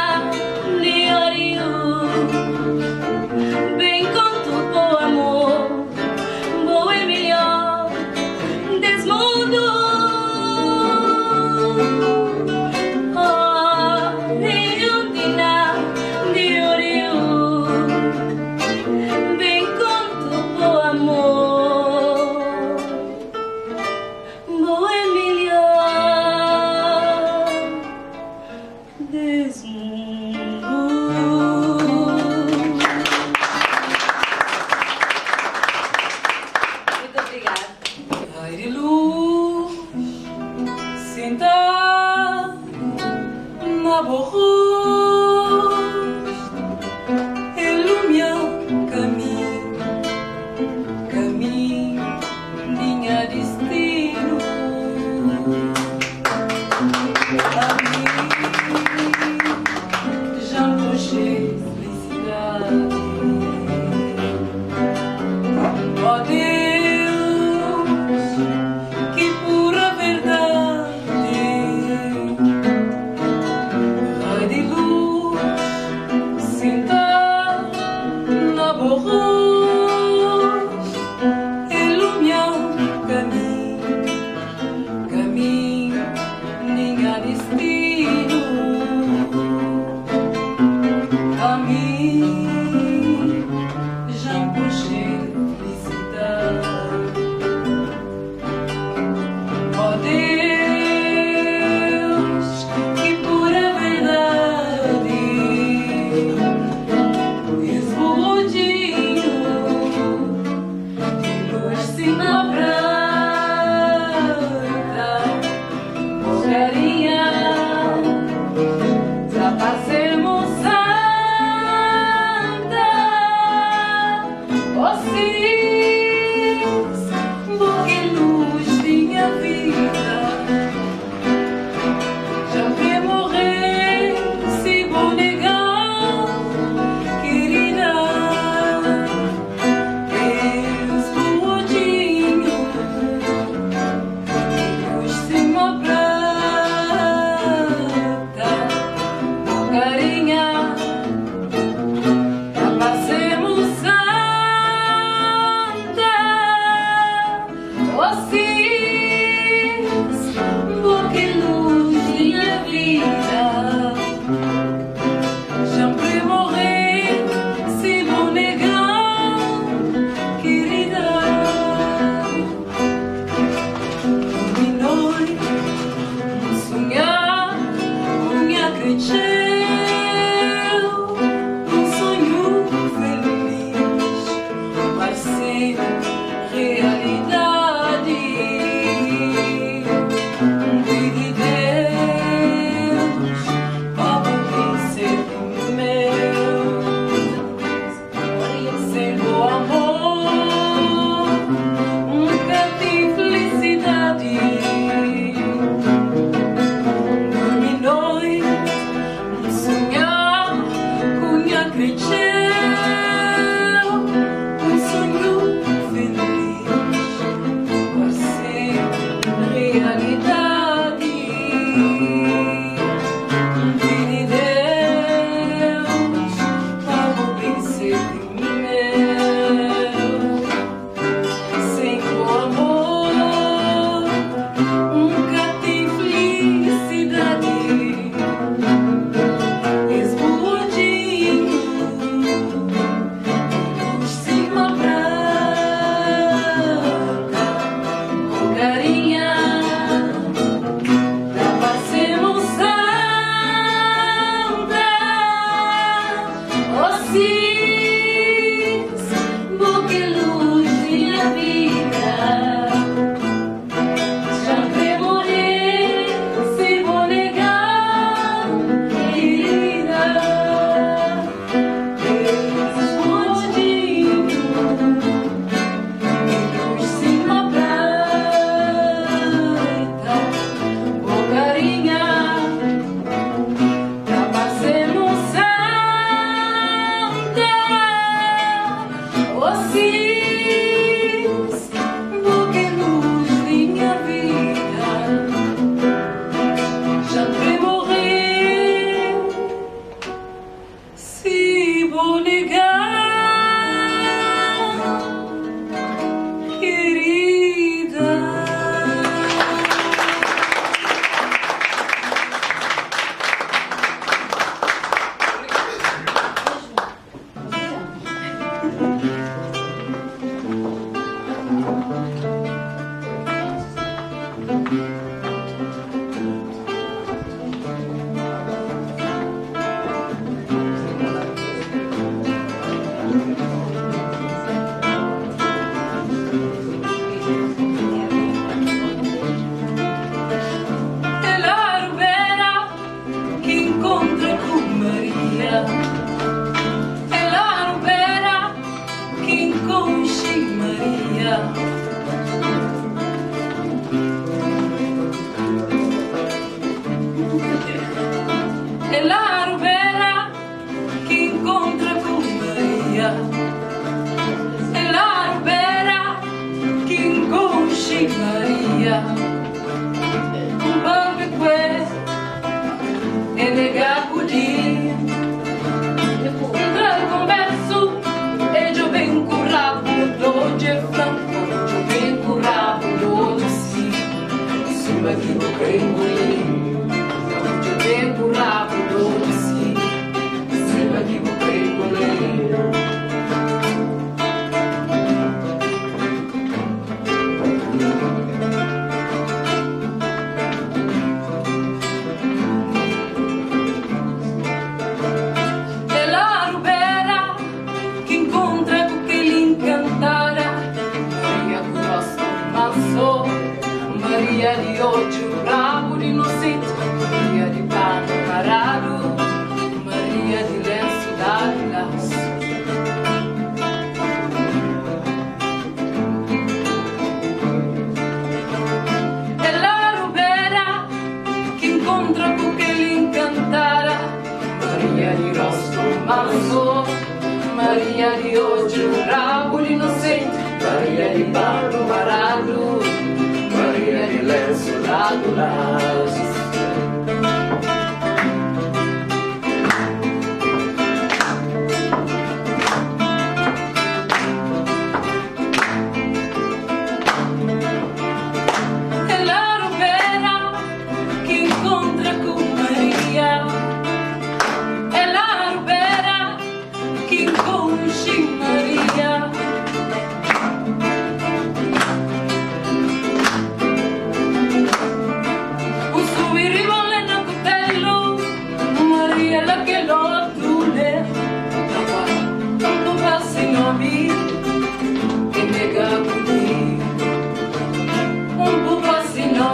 de Oriú, bem com tu bom amor, bom e melhor desse mundo. Oh, Riondina, de Oriú, bem com tu bom amor, bom e melhor desse mundo. Muito obrigada. Ai de luz, sentar na borroz, ilumina caminho, minha destino. A mim já puxei felicidade. Ó Deus, que pura verdade. Ai de luz, sentar na borroz, ilumina caminho,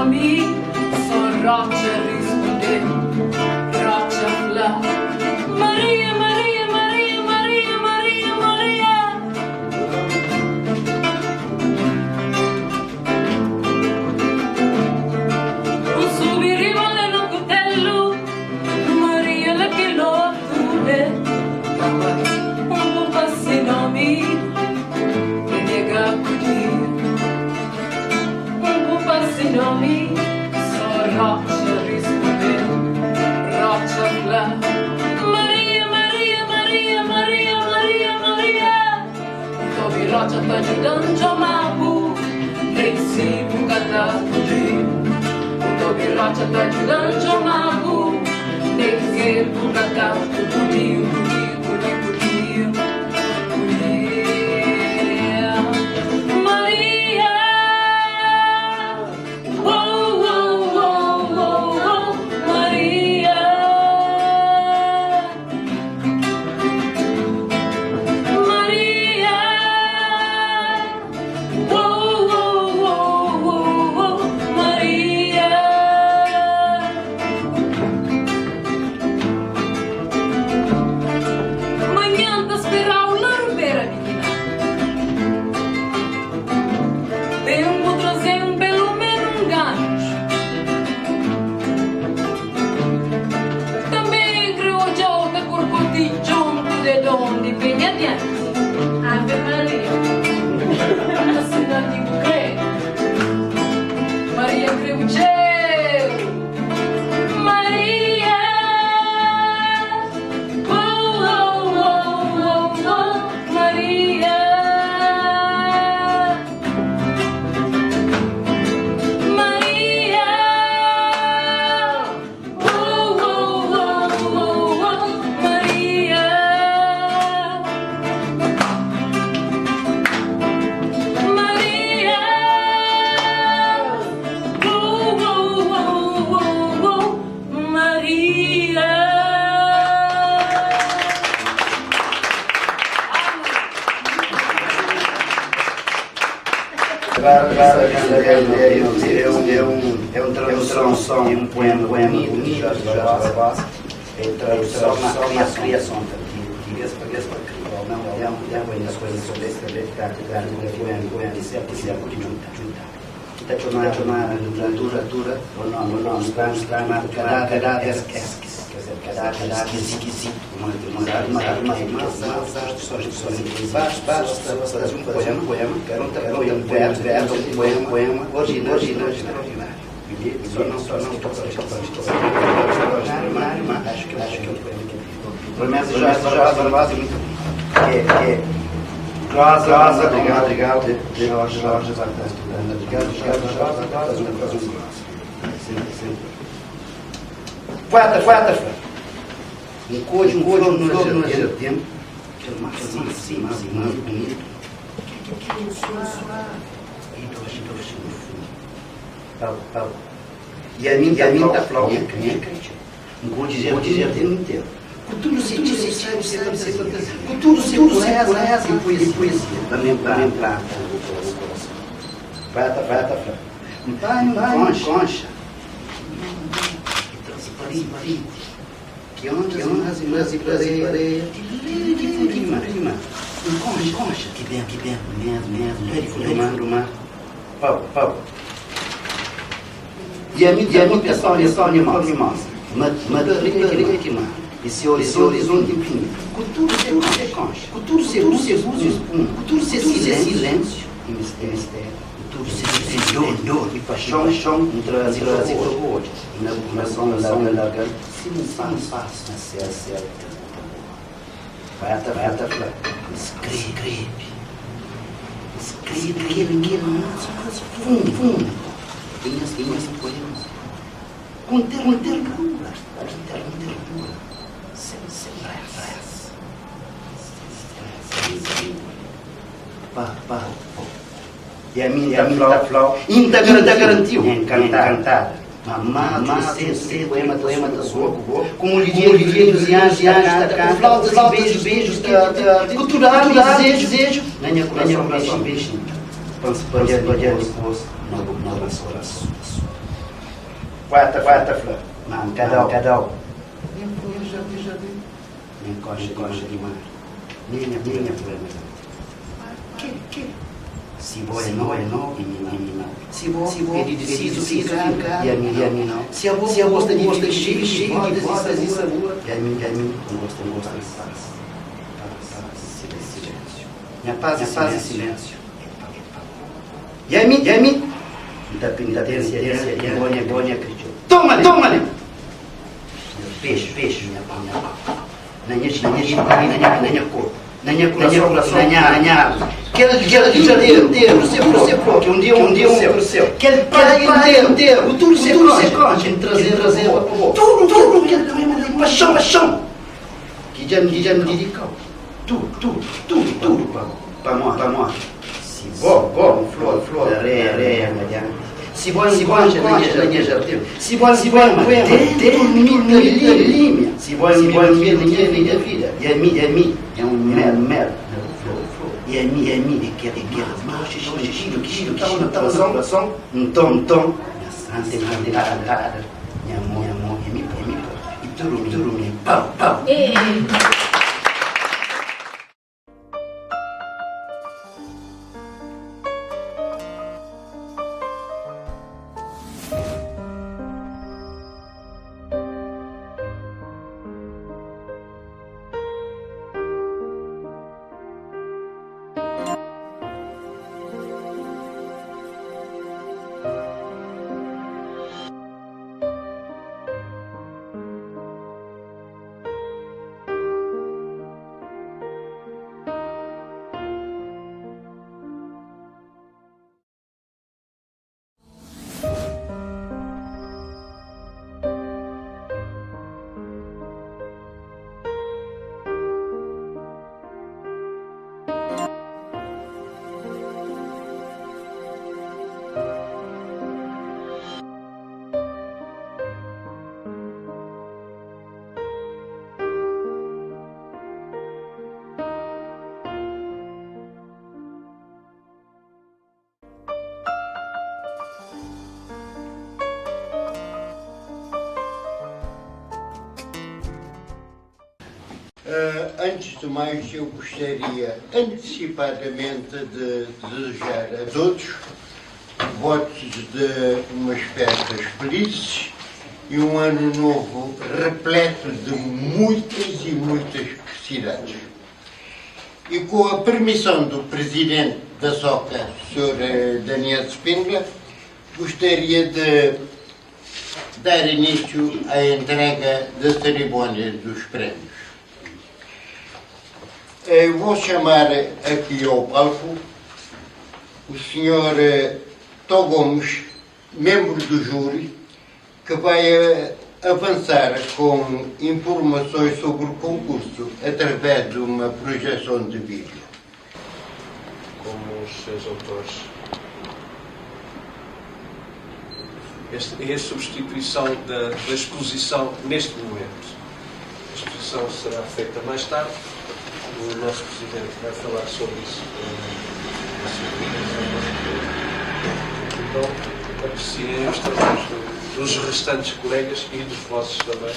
nome, só Rocha responder, Rocha falar. Maria, Maria, Maria, Maria, Maria, Maria. Un subirivole no cutello, Maria la che lo tuve. Un po' passi nomi, che nega cudir. Un po' passi nomi, so Rocha responder, Rocha falar. Maria, Maria, Maria, Maria, Maria, Maria. Tobi Rocha tá ajudando Jomabu, nem se nunca tá fugindo. Tobi Rocha tá ajudando Jomabu, nem que nunca tá fugindo. Ave Maria, assim não digo crer. Maria creu Geu, Maria, oh, oh, oh, oh, oh, Maria, Maria, oh, oh, oh, oh, oh, Maria. É uma tradução de um poema bonito de Jorge Vaz, é tradução na criação portuguesa para não é uma das coisas sobre esse também ficar um poema de ser juntar. Está chamada literatura ou não está na cada esquisito, um poema original. Só não acho que pelo menos já base muito que Rosa, obrigado, Jorge, Quarta-feira, um cojo no tempo, que é mais bonito, e a mim está falando, um cojo dizer o tempo inteiro. Cultura e poesia. Também para concha. Transparente. Que ondas e prazer. Rima. Concha. Que dentro. Pau. E a minha pessoal animal. Madriga que mais. Esse horizonte infinito. Cultura ser concha. Cultura ser silêncio e mistério. Cultura ser dor e paixão. Um trânsito ao outro. E na população larga, se não faz na certa. Vai escreve fundo. Tem poemas. Com ternura. Sem pressa. E a minha flor ainda garantiu encantada. Mamá, esse poema da sua como Olivier nos anjos da casa, flautas e beijos, cultural desejo, minha coração beijinho, para de poço, Quarta flor. Não, cada um. Nem coxa de mar. Minha problema. Que? Se boa não, e menina. Se boa, ele decidiu ficar, e a mim não. Se a boa gosta de cheio, botas e sabor. E a mim não gosta de paz. Silêncio. Minha paz e silêncio. E a mim? Da penitência, Bonha acreditou. Toma-lhe! Peixe, minha paz. Na minha cor. Na minha coração, na minha alma. Aquele jardim inteiro, você pode, um dia um céu. Aquele pai inteiro, o tudo se concha, trazer para o tudo, aquele paixão. Que já me dedicou. Tudo, para nós. Se bom, flor, areia, mediante. Se bom, na minha jardim. Se bom, dentro minha linha. Se bom, minha vida. E a mim, é um mel. E a mim, que aquilo, coração, tom, antenada, minha mão, e tudo, pau. Antes de mais, eu gostaria antecipadamente de desejar a todos votos de umas festas felizes e um ano novo repleto de muitas e muitas felicidades. E com a permissão do Presidente da SOCA, Sr. Daniel Spindler, gostaria de dar início à entrega da cerimónia dos prémios. Eu vou chamar aqui ao palco o Sr. Tó Gomes, membro do júri, que vai avançar com informações sobre o concurso através de uma projeção de vídeo. Como os seus autores. Esta é a substituição da exposição neste momento. A exposição será feita mais tarde. O nosso Presidente vai falar sobre isso. Então, apreciem os trabalhos dos restantes colegas e dos vossos também.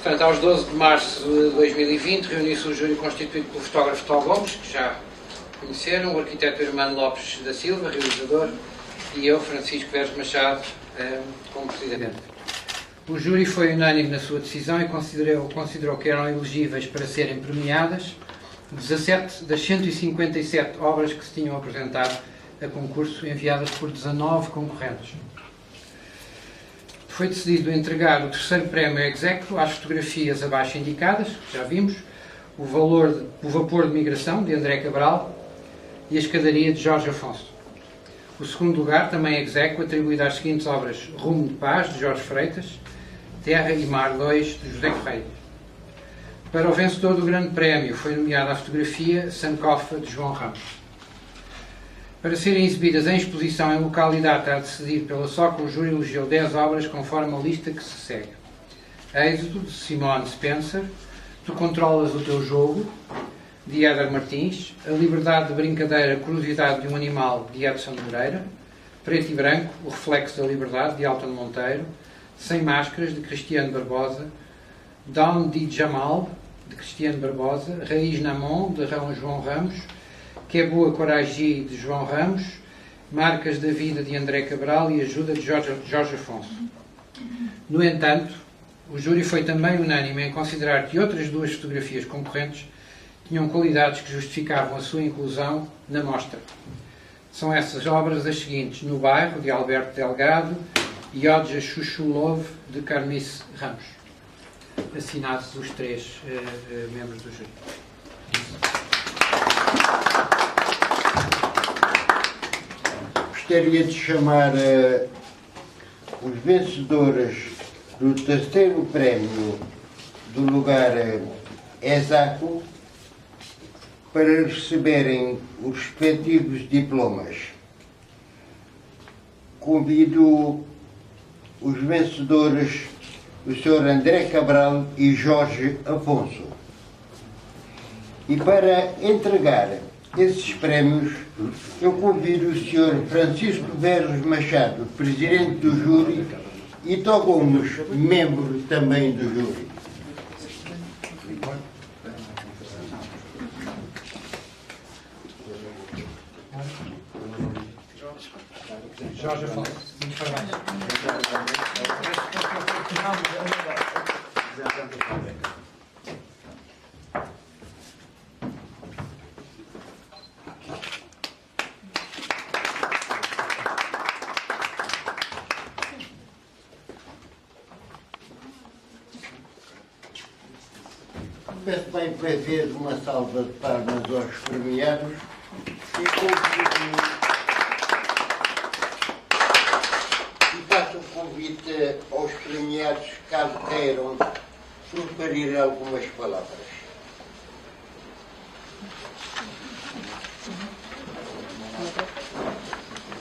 Portanto, aos 12 de março de 2020, reuniu-se o júri constituído pelo fotógrafo Tó Gomes, que já conheceram, o arquiteto Hermano Lopes da Silva, realizador, e eu, Francisco Veres Machado, como presidente. O júri foi unânime na sua decisão e considerou que eram elegíveis para serem premiadas 17 das 157 obras que se tinham apresentado a concurso, enviadas por 19 concorrentes. Foi decidido entregar o terceiro prémio exequo às fotografias abaixo indicadas, que já vimos, o Vapor de Migração, de André Cabral, e a Escadaria, de Jorge Afonso. O segundo lugar, também exequo, atribuído às seguintes obras: Rumo de Paz, de Jorge Freitas, Terra e Mar 2, de José Correia. Para o vencedor do grande prémio foi nomeada a fotografia Sankofa, de João Ramos. Para serem exibidas em exposição em local e data a decidir pela SOCA, o júri elegeu 10 obras conforme a lista que se segue: Êxodo, de Simone Spencer, Tu Controlas o Teu Jogo, de Éder Martins, A Liberdade de Brincadeira, Curiosidade de um Animal, de Edson Moreira, Preto e Branco, O Reflexo da Liberdade, de Alton Monteiro, Sem Máscaras, de Cristiano Barbosa, Down de Jamal, de Cristiano Barbosa, Raiz Namon, de João Ramos, Que é Boa Coragem, de João Ramos, Marcas da Vida, de André Cabral e Ajuda, de Jorge Afonso. No entanto, o júri foi também unânime em considerar que outras duas fotografias concorrentes tinham qualidades que justificavam a sua inclusão na mostra. São essas obras as seguintes: No Bairro, de Alberto Delgado, e Odja Chuchulov, de Carmice Ramos. Assinados os três membros do júri. Gostaria de chamar os vencedores do terceiro prémio do lugar Exaco para receberem os respectivos diplomas. Convido os vencedores, o Sr. André Cabral e Jorge Afonso. E para entregar esses prémios, eu convido o Sr. Francisco Veres Machado, presidente do júri, e Tó Gomes, membro também do júri. Jorge Afonso, muito parabéns. Peço bem para ver uma salva de palmas aos premiados e faço o convite aos premiados, caso queiram, proferir algumas palavras.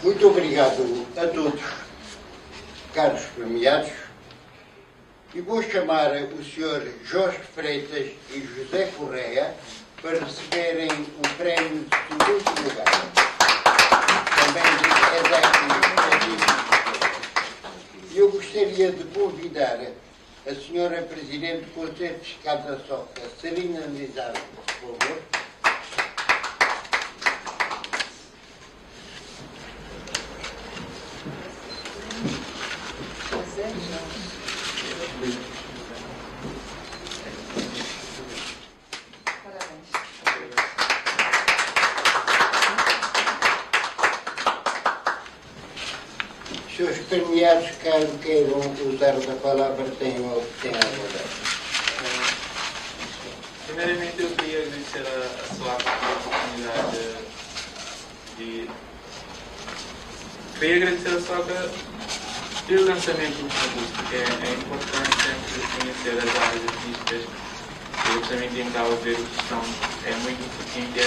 Muito obrigado a todos, caros premiados, e vou chamar o Sr. Jorge Freitas e José Correia para receberem o prémio de segundo lugar. Também e eu gostaria de convidar a Sra. Presidente do Conselho Fiscal da SOCA, Celina Nizar, por favor. Seus premiados, caso queiram usar da palavra, tenham a vontade. Primeiramente, eu queria agradecer a SOCA pela oportunidade de... Queria agradecer a SOCA pelo lançamento do concurso, porque é importante sempre conhecer as áreas artísticas. Eu também tentava ver o que são. É muito importante a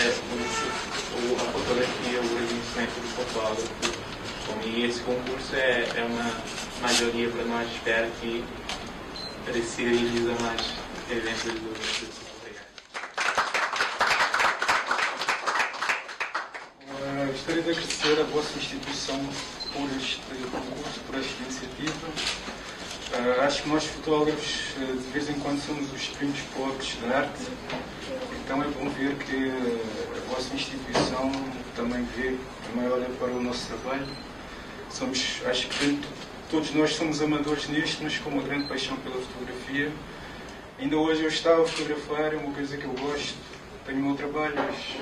fotografia, o reconhecimento do fotógrafo. E esse concurso é uma maioria para nós. Espero que se realize mais eventos do Gostaria de agradecer a vossa instituição por este concurso, por esta iniciativa. Acho que nós fotógrafos de vez em quando somos os primos pobres da arte, então é bom ver que a vossa instituição também olha para o nosso trabalho. Acho que todos nós somos amadores nisto, mas com uma grande paixão pela fotografia. Ainda hoje eu estava a fotografar, é uma coisa que eu gosto, tenho o meu trabalho, mas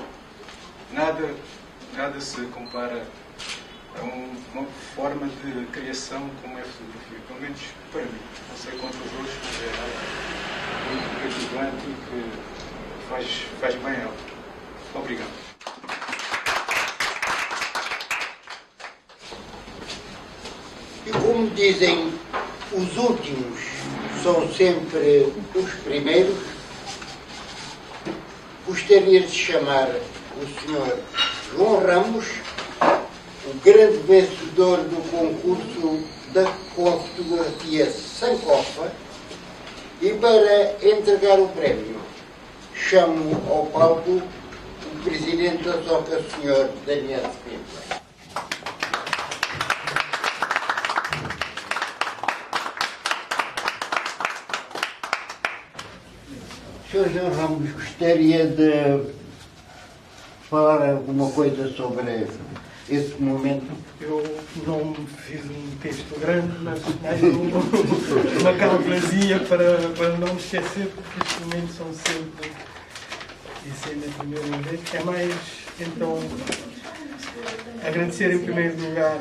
nada se compara a uma forma de criação como é a fotografia, pelo menos para mim. Não sei quanto aos outros, mas é muito cativante e que faz bem a ela. Obrigado. E como dizem, os últimos são sempre os primeiros, gostaria de chamar o Sr. João Ramos, o grande vencedor do concurso com fotografia Sankofa, e para entregar o prémio chamo ao palco o Presidente da SOCA, Sr. Daniel Pinto. Sr. João Ramos, gostaria de falar alguma coisa sobre esse momento? Eu não fiz um texto grande, mas uma calculazinha para não me esquecer, porque estes momentos são sempre, e sendo a primeira vez, é mais, então, agradecer em primeiro lugar,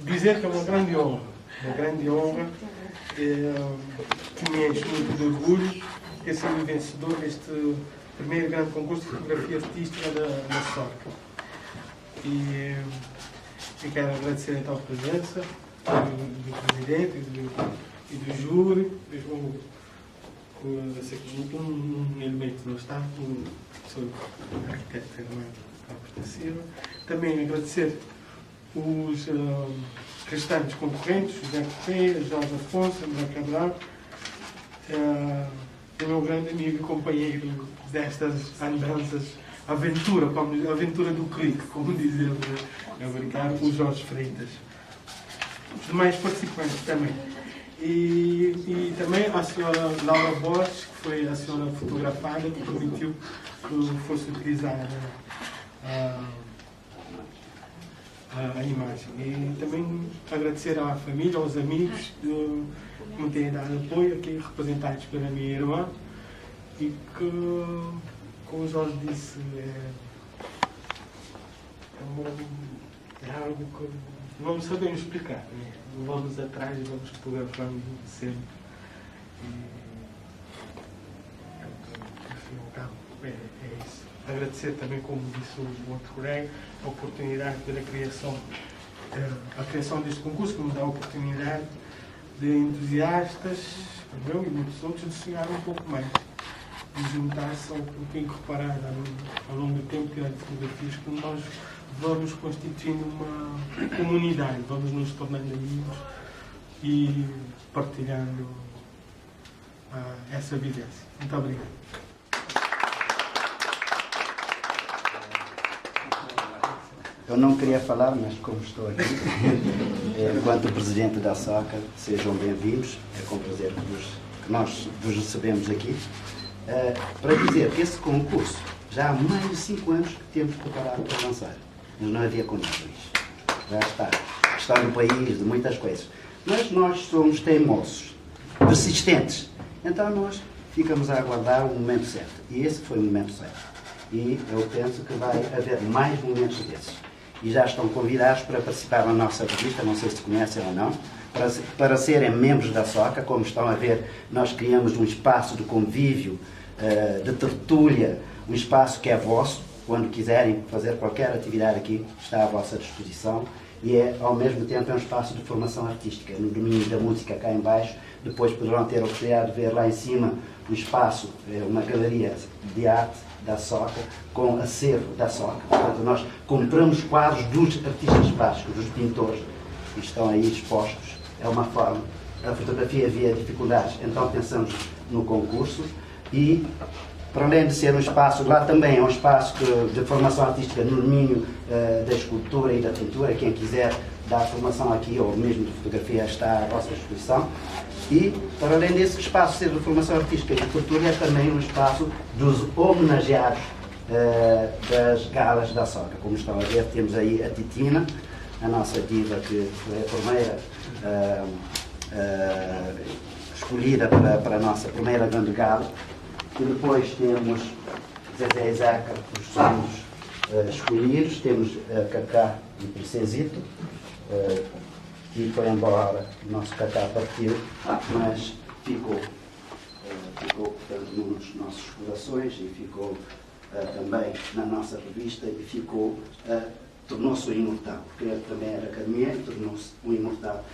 dizer que é uma grande honra, que me enche muito de orgulho ter sido vencedor deste primeiro grande concurso de fotografia artística da SOCA. E quero agradecer então a presença do Presidente e do júri, mesmo um elemento não está, sou arquiteto Fernando Campos da Silva. Também agradecer os restantes concorrentes, José Correia, Jorge Afonso, André Cabral, o meu grande amigo e companheiro destas andanças, aventura do clique, como dizemos, o Jorge Freitas. Os demais participantes também. E também a senhora Laura Borges, que foi a senhora fotografada, que permitiu que fosse utilizada a imagem. E também agradecer à família, aos amigos que me têm dado apoio, aqui representados pela minha irmã, e que, como o Jorge disse, é algo que não sabemos explicar, né? Vamos atrás e vamos fotografando sempre. É isso. Agradecer também, como disse o outro colega, a oportunidade pela criação deste concurso, que me dá a oportunidade de entusiastas, eu e muitos outros, de sonhar um pouco mais, de juntar-se ao que tem que reparar ao longo do tempo, tirar fotografias, que nós vamos constituindo uma comunidade, vamos nos tornando amigos e partilhando essa vivência. Muito obrigado. Eu não queria falar, mas como estou aqui, enquanto Presidente da SOCA, sejam bem-vindos. É com prazer que nós vos recebemos aqui, para dizer que esse concurso, já há mais de 5 anos que temos preparado para lançar, mas não havia condições. Já está. Está no país de muitas coisas. Mas nós somos teimosos, persistentes. Então nós ficamos a aguardar o momento certo. E esse foi o momento certo. E eu penso que vai haver mais momentos desses. E já estão convidados para participar na nossa revista, não sei se conhecem ou não, para serem membros da SOCA. Como estão a ver, nós criamos um espaço de convívio, de tertúlia, um espaço que é vosso. Quando quiserem fazer qualquer atividade aqui, está à vossa disposição. E ao mesmo tempo é um espaço de formação artística. No domínio da música cá em baixo, depois poderão ter a oportunidade de ver lá em cima um espaço, uma galeria de arte da SOCA, com acervo da SOCA. Portanto, nós compramos quadros dos artistas plásticos, dos pintores, que estão aí expostos. É uma forma. A fotografia havia dificuldades, então pensamos no concurso e, para além de ser um espaço, lá também é um espaço de formação artística no domínio da escultura e da pintura. Quem quiser da formação aqui, ou mesmo de fotografia, está a vossa exposição. E, para além desse espaço ser de formação artística e de cultura, é também um espaço dos homenageados das galas da Soca. Como estão a ver, temos aí a Titina, a nossa diva que foi a primeira escolhida para a nossa primeira grande gala. E depois temos Zezé e Zeca, os sonhos escolhidos. Temos Cacá e Princesito, que foi embora, o nosso Cacá partiu, mas ficou portanto, nos nossos corações e ficou também na nossa revista e ficou, tornou-se um imortal, porque ele também era caminheiro e tornou-se um imortal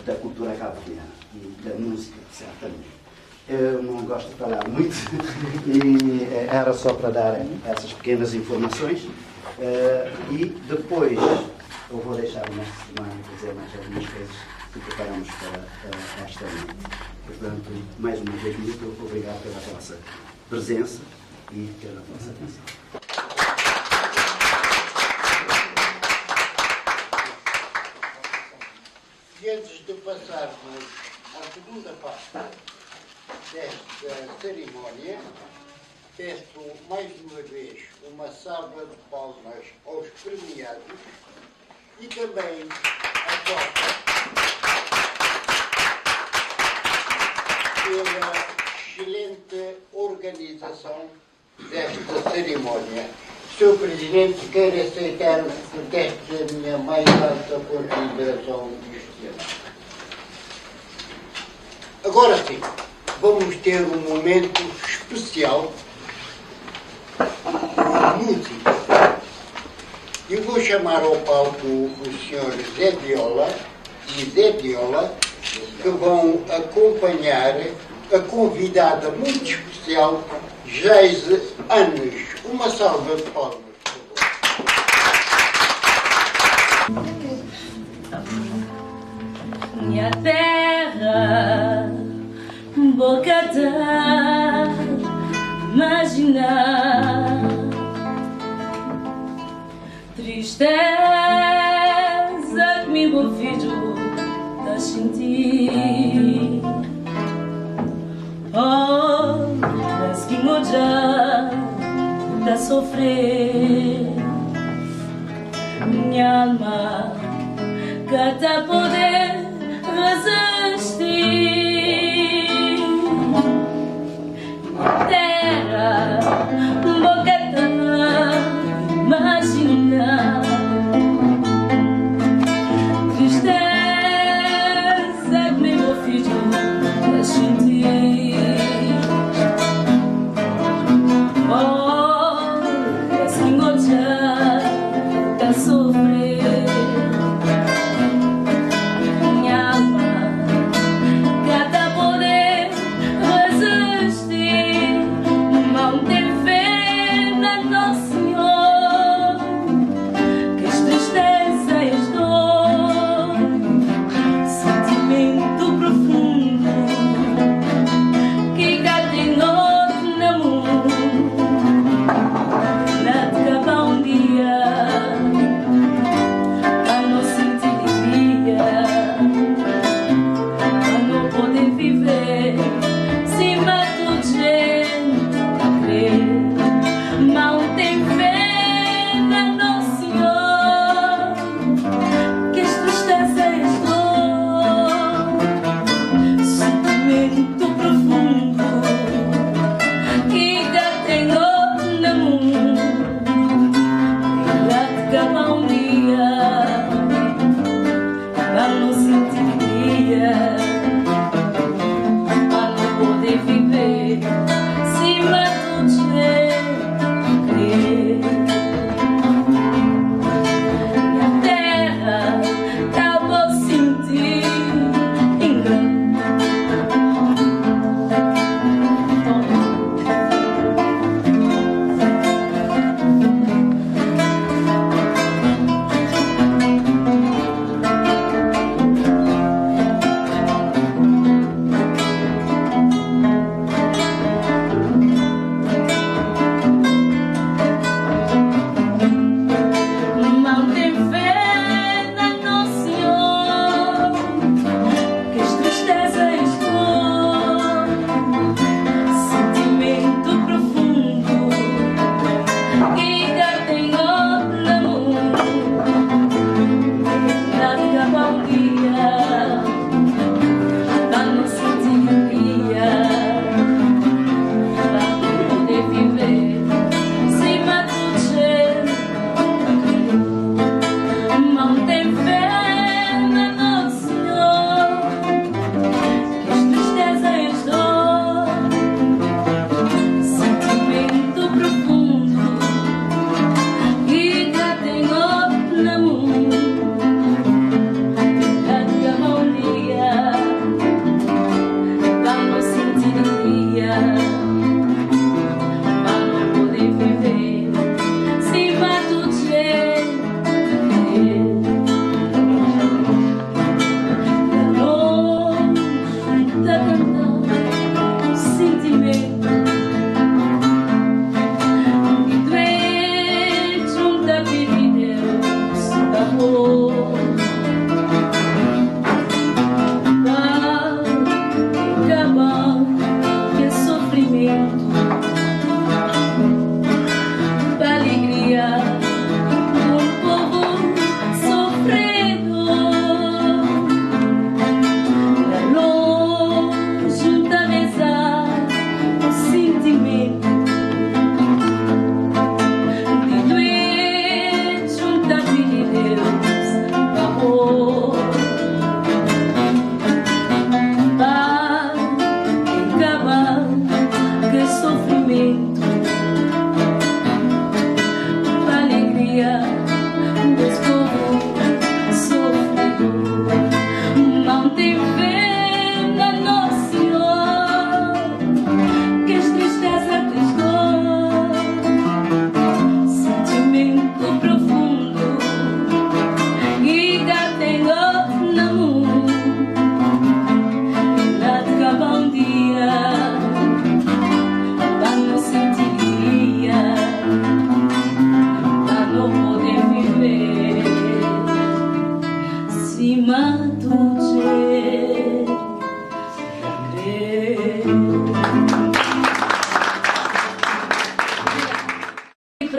da cultura cabo-verdiana e da música, certamente. Eu não gosto de falar muito e era só para dar essas pequenas informações. E depois eu vou deixar o mestre semana dizer mais algumas coisas que preparamos para esta noite. Portanto, mais uma vez, muito obrigado pela vossa presença e pela vossa atenção. E antes de passarmos à segunda parte desta cerimónia, peço mais uma vez uma salva de palmas aos premiados e também à Soca pela excelente organização desta cerimónia. Sr. Presidente, quero aceitar os protestos da minha mais alta consideração deste ano. Agora sim, vamos ter um momento especial de música. Eu vou chamar ao palco o Sr. Zé Viola e Zé Viola, que vão acompanhar a convidada muito especial, Geise Anos. Uma salva de palmas, por favor. Minha terra, boca da imaginar, tristeza que me envolvido a sentir. Oh, mas que moja a sofrer, minha alma cada poder resistir. Terra, boca da imaginar, tristeza que meu filho a sentir. Oh, assim gosta a sofrer,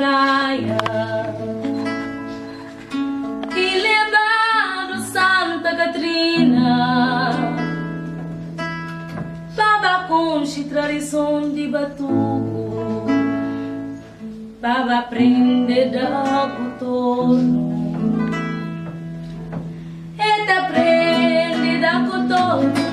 praia e levaram Santa Catrina, baba conche tradição de batuco, baba aprender da cotorno, e aprende da cotorno.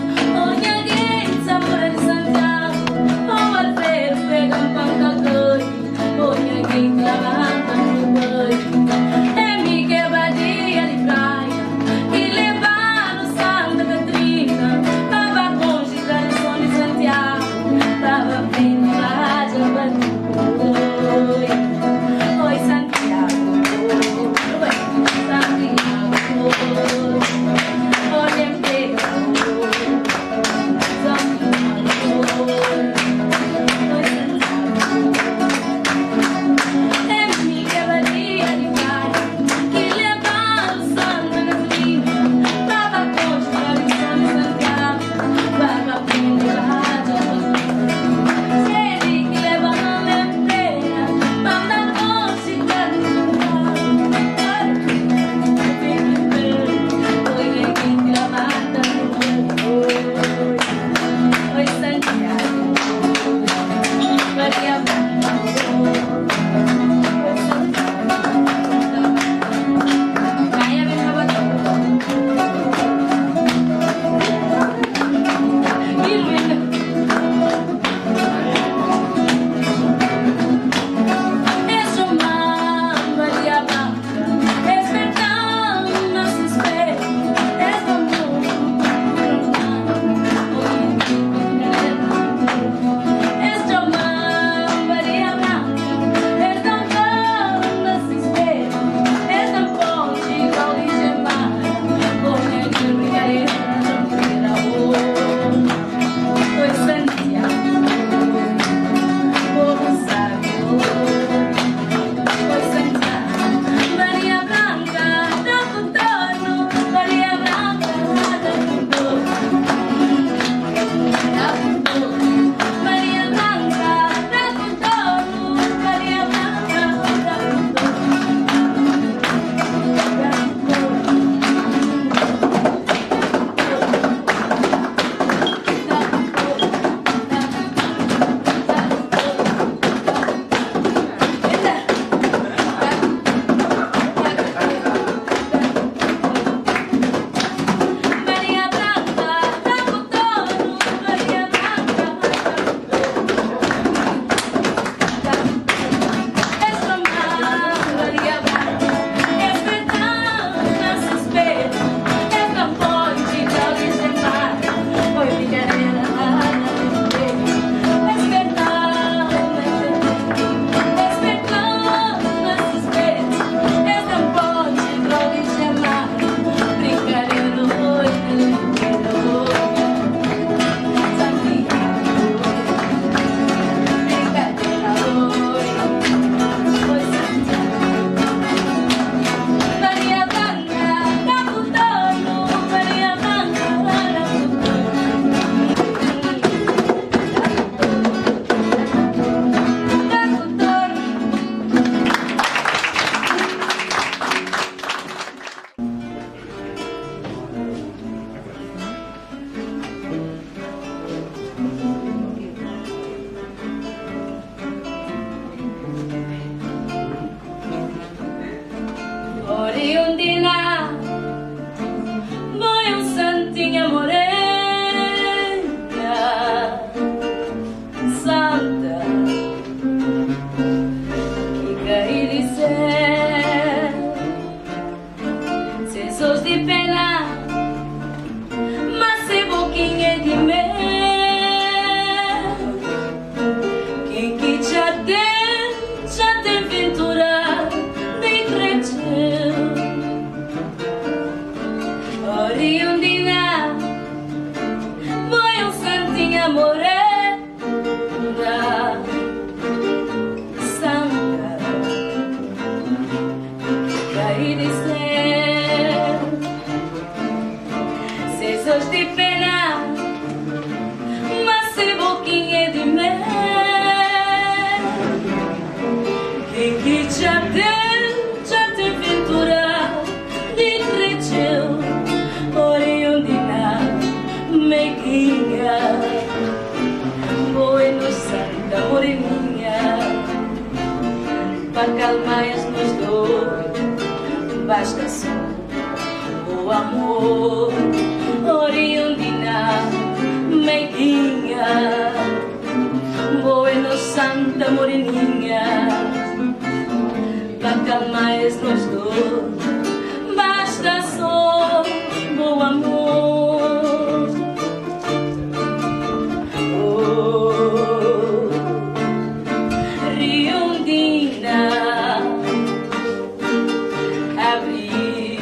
Oriundina, voy un santinha morena, santa, que caí de céu, sesos de pena, mas se boquinha de mel, que já tem ventura de creteu. Oriundina, voy un santinha morena, santa, caí de céu, sesos de pena, mas se boquinha de mel, que para calmar-nos dois. Basta só o amor, oriundina, meiguinha, bueno santa moreninha, para calmar-nos dois. Basta só o amor. Oh, Riondina, abri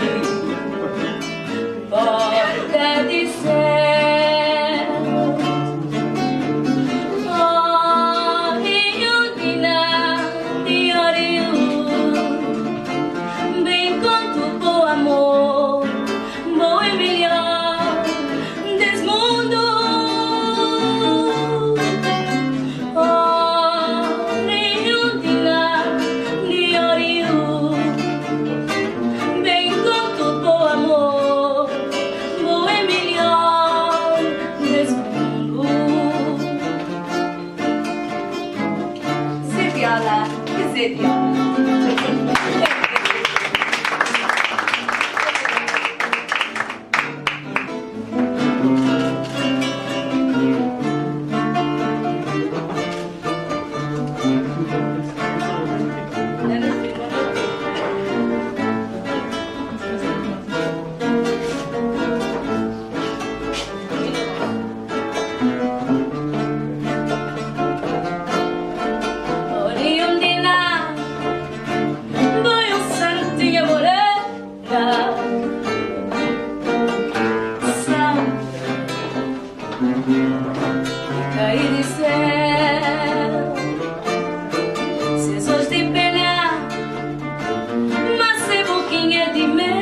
porta de céu. Oh, Riondina, de Oriú, bem conto bom amor, bom e melhor desse mundo. Oh, Riondina, de Oriú, bem conto bom amor, bom e melhor desse mundo. Seviola, que seviola. Oriundina, voy un santinha morena, samba, cair de céu, sesos de pena, mas é boquinha de mel.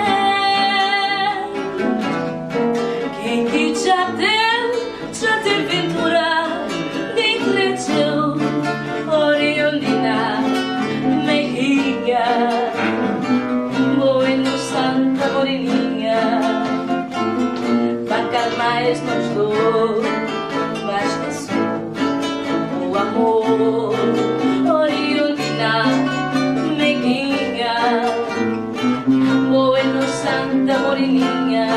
Quem que já tem ventura de cleteu, Oriundina, meiguinha, bueno santa moreninha, para calmar-nos dois. Basta só o amor, Oriundina, meiguinha, bueno santa moreninha,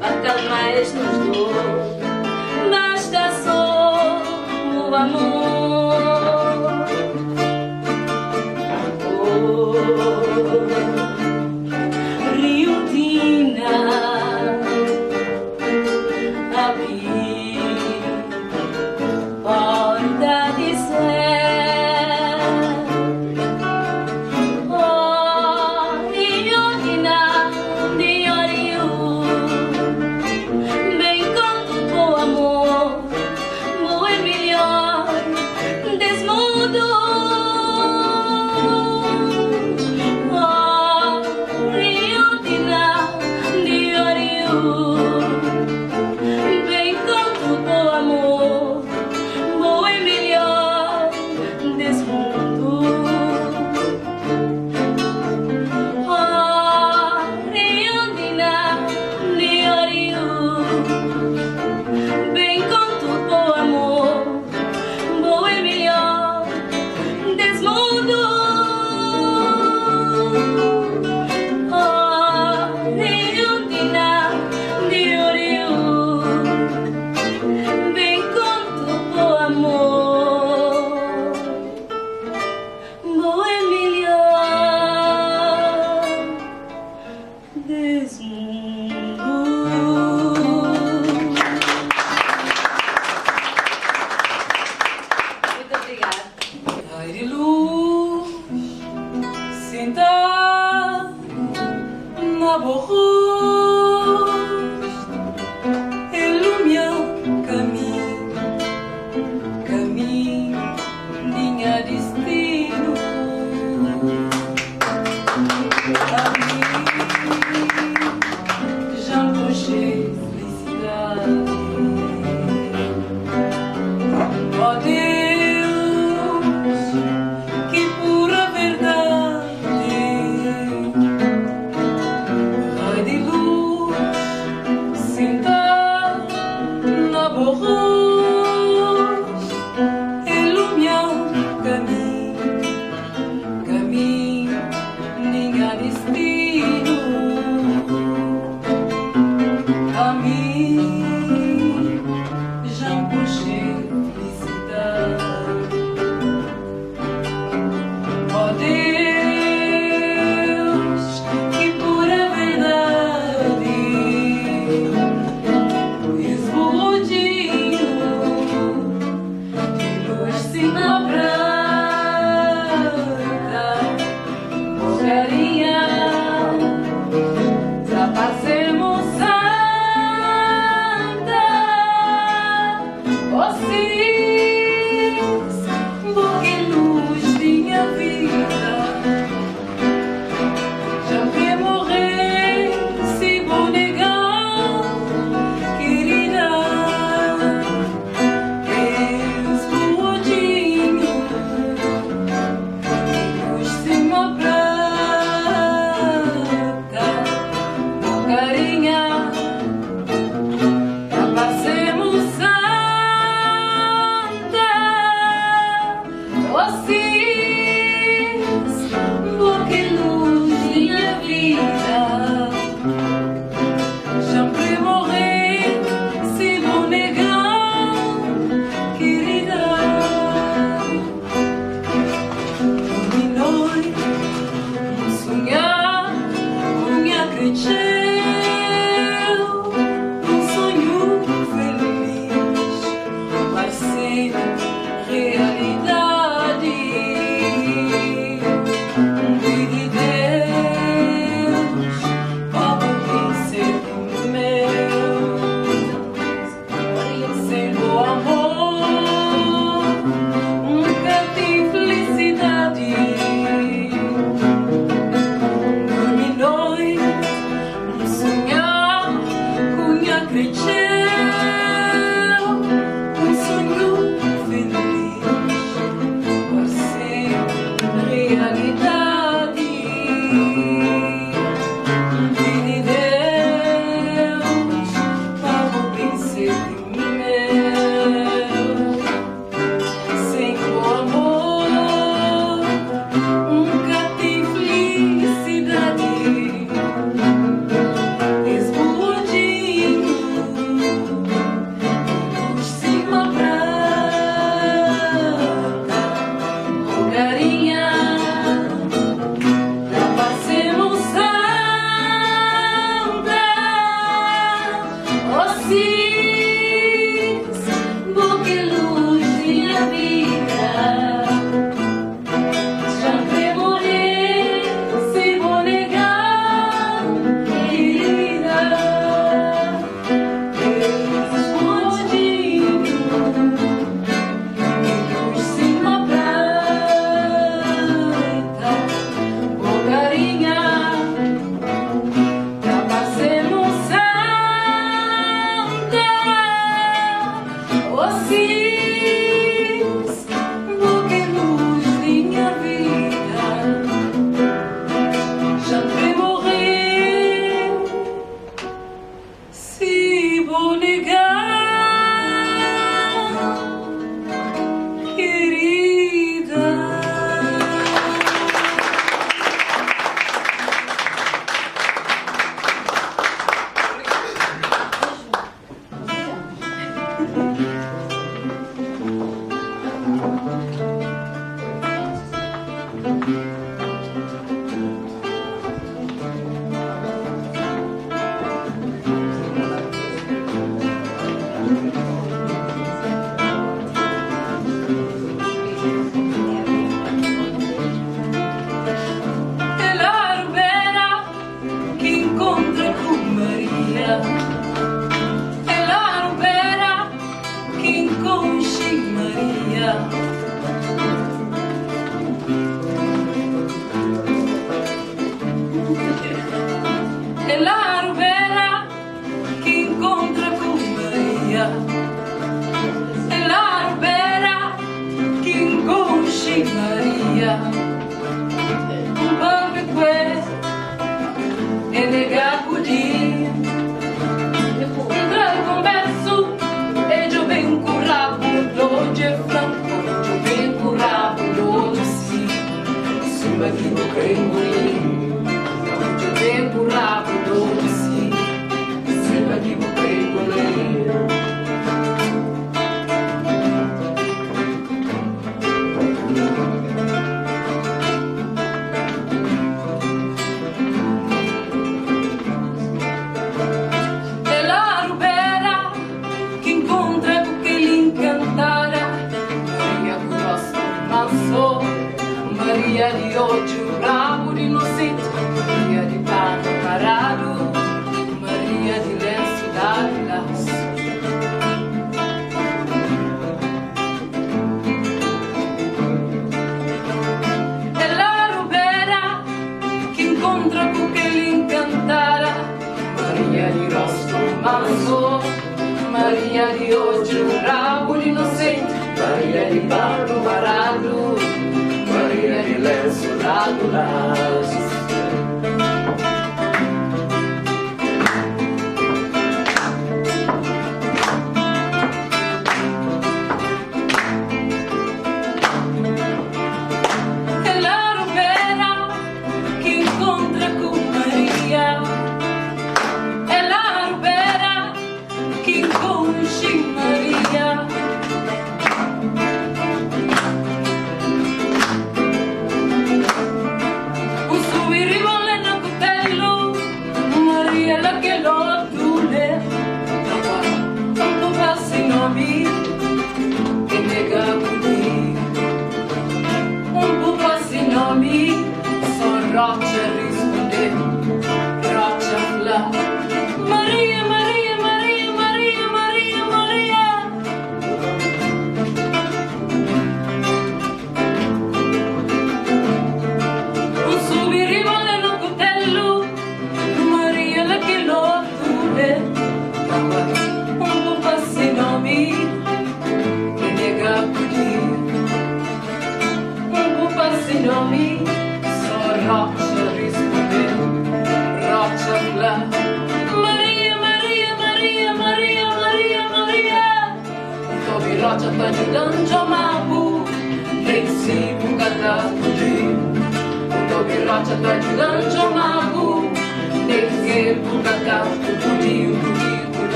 para calmar-nos dois. Basta só o amor. Oh, Riondina, abri porta de céu. Oh, Riondina, de Oriú, bem conto bom amor, bom e melhor desse mundo. Oh, Riondina, de Oriú, bem conto bom amor, bom e melhor desse mundo. Oh, Riondina, de Oriú, bem conto bom amor, bom e melhor desse mundo. Oh, Riondina, de Oriú, bem conto bom amor, bom e melhor desse mundo. Muito obrigada. Ai de luz, sentar na borroz, ilumina caminho, minha destino. A mim, já puxei felicidade. Ó Deus, que pura verdade. Ai de luz, sentar na borroz, ilumina caminho.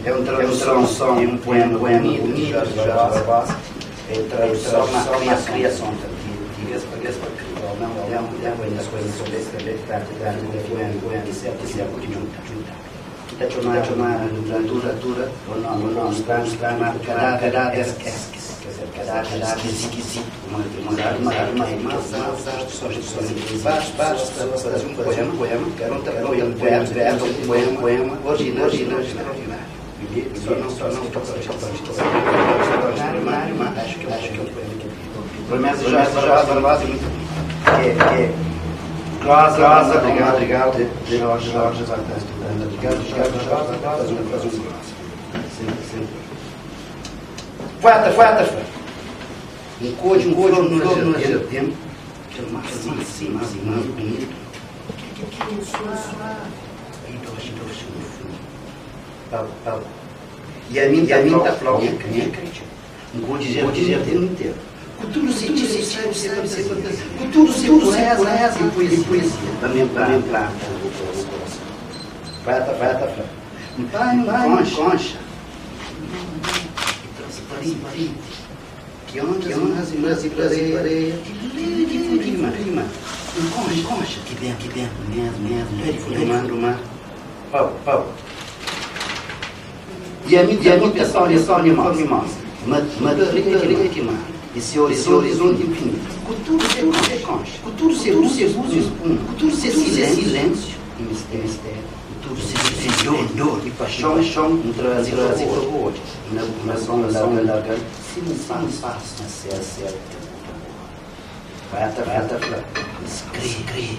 É uma tradução de um poema bonito de Jorge Barbosa, é a tradução na criação não as coisas sobre esse que trata de poema, isso é porque não está chamar literatura ou não está cada esquisito uma poema original acho que é um poema pelo menos já Barbosa Cláudia, obrigado de Jorge Barbosa, obrigado faz um sempre Fata. Um código no tempo, que é mais bonito. Que é e a mim está falando, quem acredita? Um código dizer o tempo inteiro. Cultura científica, cultura e poesia. Também para Fata. Um concha. Transparente. Que ondas e areia, rima. Um concha, que dentro, mesmo, mar. Pau. E a minha pessoa é só animal. Matrica que mar. Esse horizonte infinito. Cultura ser concha. Cultura ser silêncio e mistério. Cultura ser dor e paixão. Um trazer para o outro. Na zona larga. Sim, espaço na certa. Fata. Escreve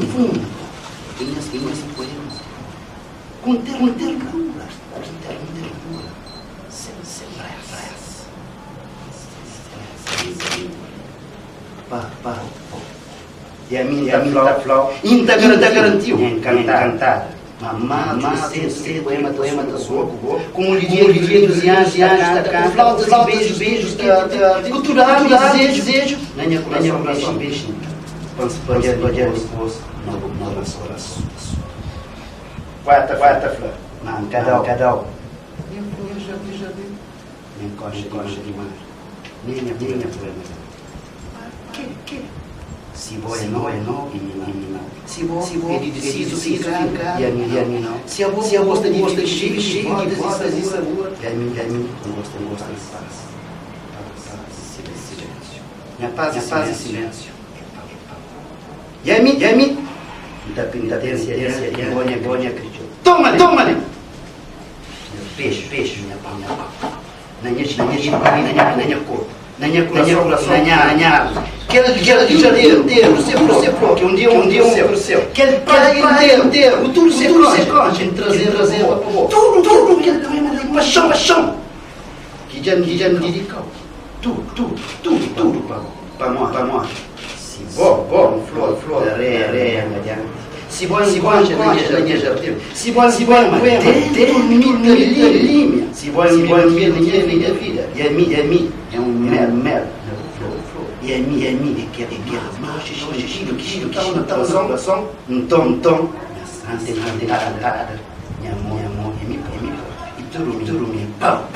fundo. Linhas poemas. Com ternura. Sem pressa. Pá. E a minha flor ainda garantiu. Encantada. Mamá, cedo, poema da sua boca, como lhe dizia entusiasta, flautas e beijos, cultural, desejo, na minha coração, beijinho, pode esposo, não oração. Quarta, flor, cadal, minha coxa de mar, minha poema. Que? Se você não é não, se você ele ficar e a mim não. Se a você gosta de vestir, de fazer isso, e a mim não gosta de paz. Silêncio. Minha paz e silêncio. E a mim, da penitência, bonha acredito. Toma-lhe! Peixe, minha pau. Na minha cor. Na minha coração, na minha alma. Aquele janeiro inteiro, você que um dia seu. Aquele praia inteiro, o tudo se concha, trazer tudo que ele também me deu paixão. Que já me dedicou. Tudo para morte. Se bom, flor, areia, mediante. Se bom, na minha jardim. Se bom, poema, linha. Se bom, minha vida. E a mim, é um mel. E a mim, que coração, um tom, minha amor, e tudo, pau.